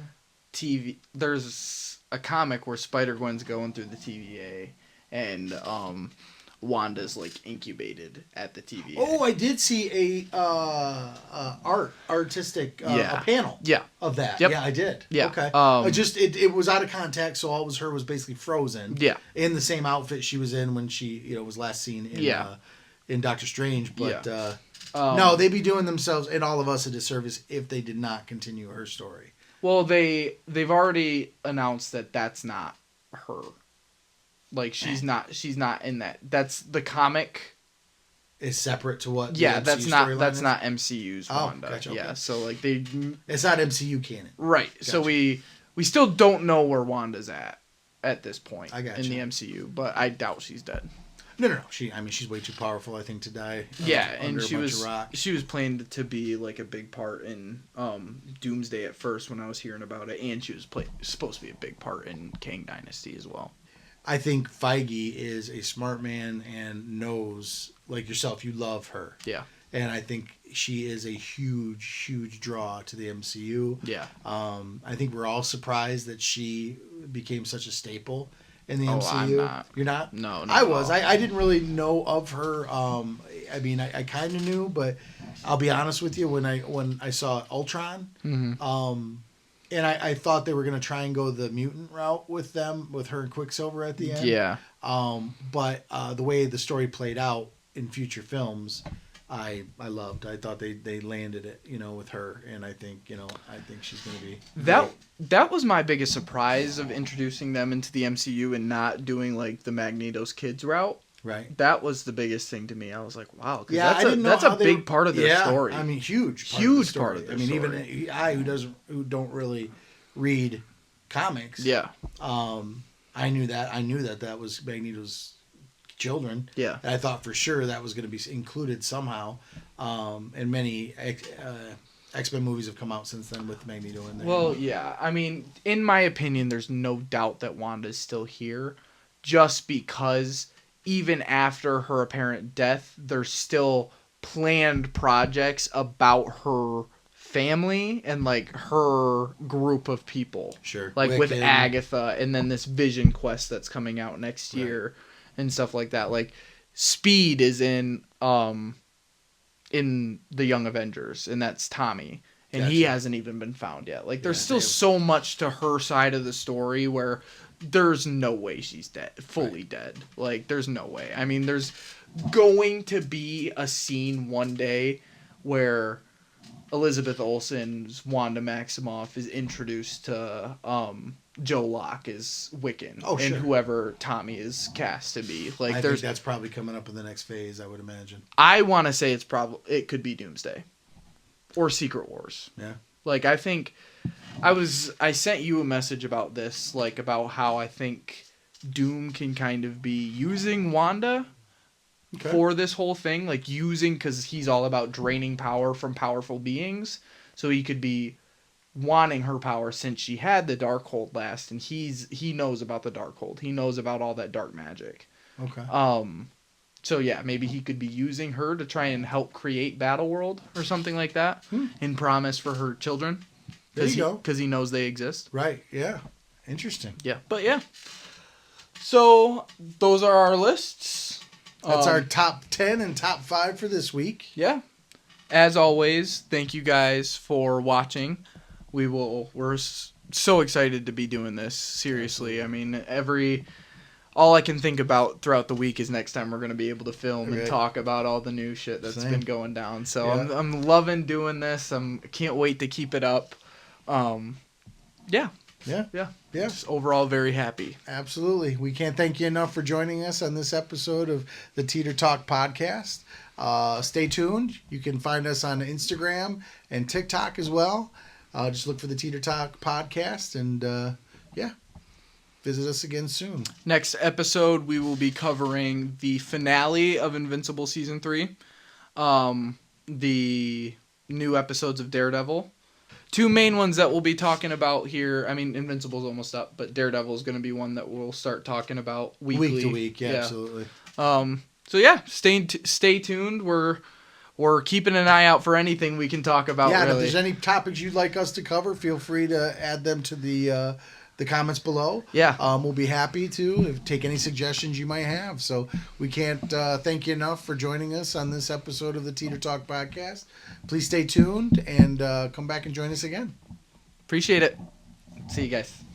There's a comic where Spider-Gwen's going through the TVA and Wanda's like incubated at the TVA. Oh, I did see a artistic a panel of that. Yep. Yeah, I did. Yeah. Okay. It was out of context, so all it was her was basically frozen. Yeah. In the same outfit she was in when she was last seen in Doctor Strange, but no, they'd be doing themselves and all of us a disservice if they did not continue her story. Well, they've already announced that that's not her. Like she's not in that. That's the comic. Is separate to what? Yeah, that's not is? MCU's Wanda. Gotcha, okay. Yeah, so like it's not MCU canon. Right. Gotcha. So we still don't know where Wanda's at this point in the MCU, but I doubt she's dead. No. She's way too powerful, I think, to die. And she was planned to be like a big part in Doomsday at first when I was hearing about it, and she was supposed to be a big part in Kang Dynasty as well. I think Feige is a smart man and knows, like yourself, you love her. Yeah. And I think she is a huge, huge draw to the MCU. Yeah. I think we're all surprised that she became such a staple in the MCU. I'm not. You're not? No, I was. I didn't really know of her. I kind of knew, but I'll be honest with you. When I saw Ultron, And I thought they were going to try and go the mutant route with them, with her and Quicksilver at the end. Yeah. But the way the story played out in future films, I loved. I thought they landed it, with her, and I think she's going to be that was my biggest surprise of introducing them into the MCU and not doing like the Magneto's kids route. Right. That was the biggest thing to me. I was like, wow, yeah, that's a big part of their story. I mean, huge part of their story. Even I who don't really read comics. Yeah. I knew that was Magneto's children. Yeah. And I thought for sure that was going to be included somehow. And many X-Men movies have come out since then with Magneto in there. Well, yeah. I mean, in my opinion, there's no doubt that Wanda's still here, just because even after her apparent death, there's still planned projects about her family and like her group of people. Sure. Like Wiccan. with Agatha and then this Vision quest that's coming out next year and stuff like that. Like Speed is in the Young Avengers, and that's Tommy. And he hasn't even been found yet. Like there's still so much to her side of the story where there's no way she's fully dead. Like there's no way. I mean, there's going to be a scene one day where Elizabeth Olsen's Wanda Maximoff is introduced to Joe Locke as Wiccan, and whoever Tommy is cast to be. Like, I think that's probably coming up in the next phase, I would imagine. I want to say it could be Doomsday or Secret Wars. Yeah. Like, I think I sent you a message about this, like about how I think Doom can kind of be using Wanda for this whole thing, like because he's all about draining power from powerful beings, so he could be wanting her power since she had the Darkhold last, and he knows about the Darkhold. He knows about all that dark magic. Okay. So yeah, maybe he could be using her to try and help create Battleworld or something like that, in promise for her children. There you go. Because he knows they exist. Right. Yeah. Interesting. Yeah. But yeah. So those are our lists. That's our top 10 and top 5 for this week. Yeah. As always, thank you guys for watching. We're so excited to be doing this. Seriously. I mean, all I can think about throughout the week is next time we're going to be able to film and talk about all the new shit that's been going down. So I'm loving doing this. Can't wait to keep it up. Yeah. Just overall very happy. Absolutely. We can't thank you enough for joining us on this episode of the Teeter Talk podcast. Stay tuned. You can find us on Instagram and TikTok as well. Just look for the Teeter Talk podcast, and visit us again soon. Next episode, we will be covering the finale of Invincible Season 3, the new episodes of Daredevil. Two main ones that we'll be talking about here. I mean, Invincible's almost up, but Daredevil is going to be one that we'll start talking about weekly. Week to week, absolutely. So yeah, stay tuned. We're keeping an eye out for anything we can talk about. Yeah, really. and if there's any topics you'd like us to cover, feel free to add them to the comments below. Yeah. We'll be happy to take any suggestions you might have. So we can't thank you enough for joining us on this episode of the Teeter Talk podcast. Please stay tuned and come back and join us again. Appreciate it. See you guys.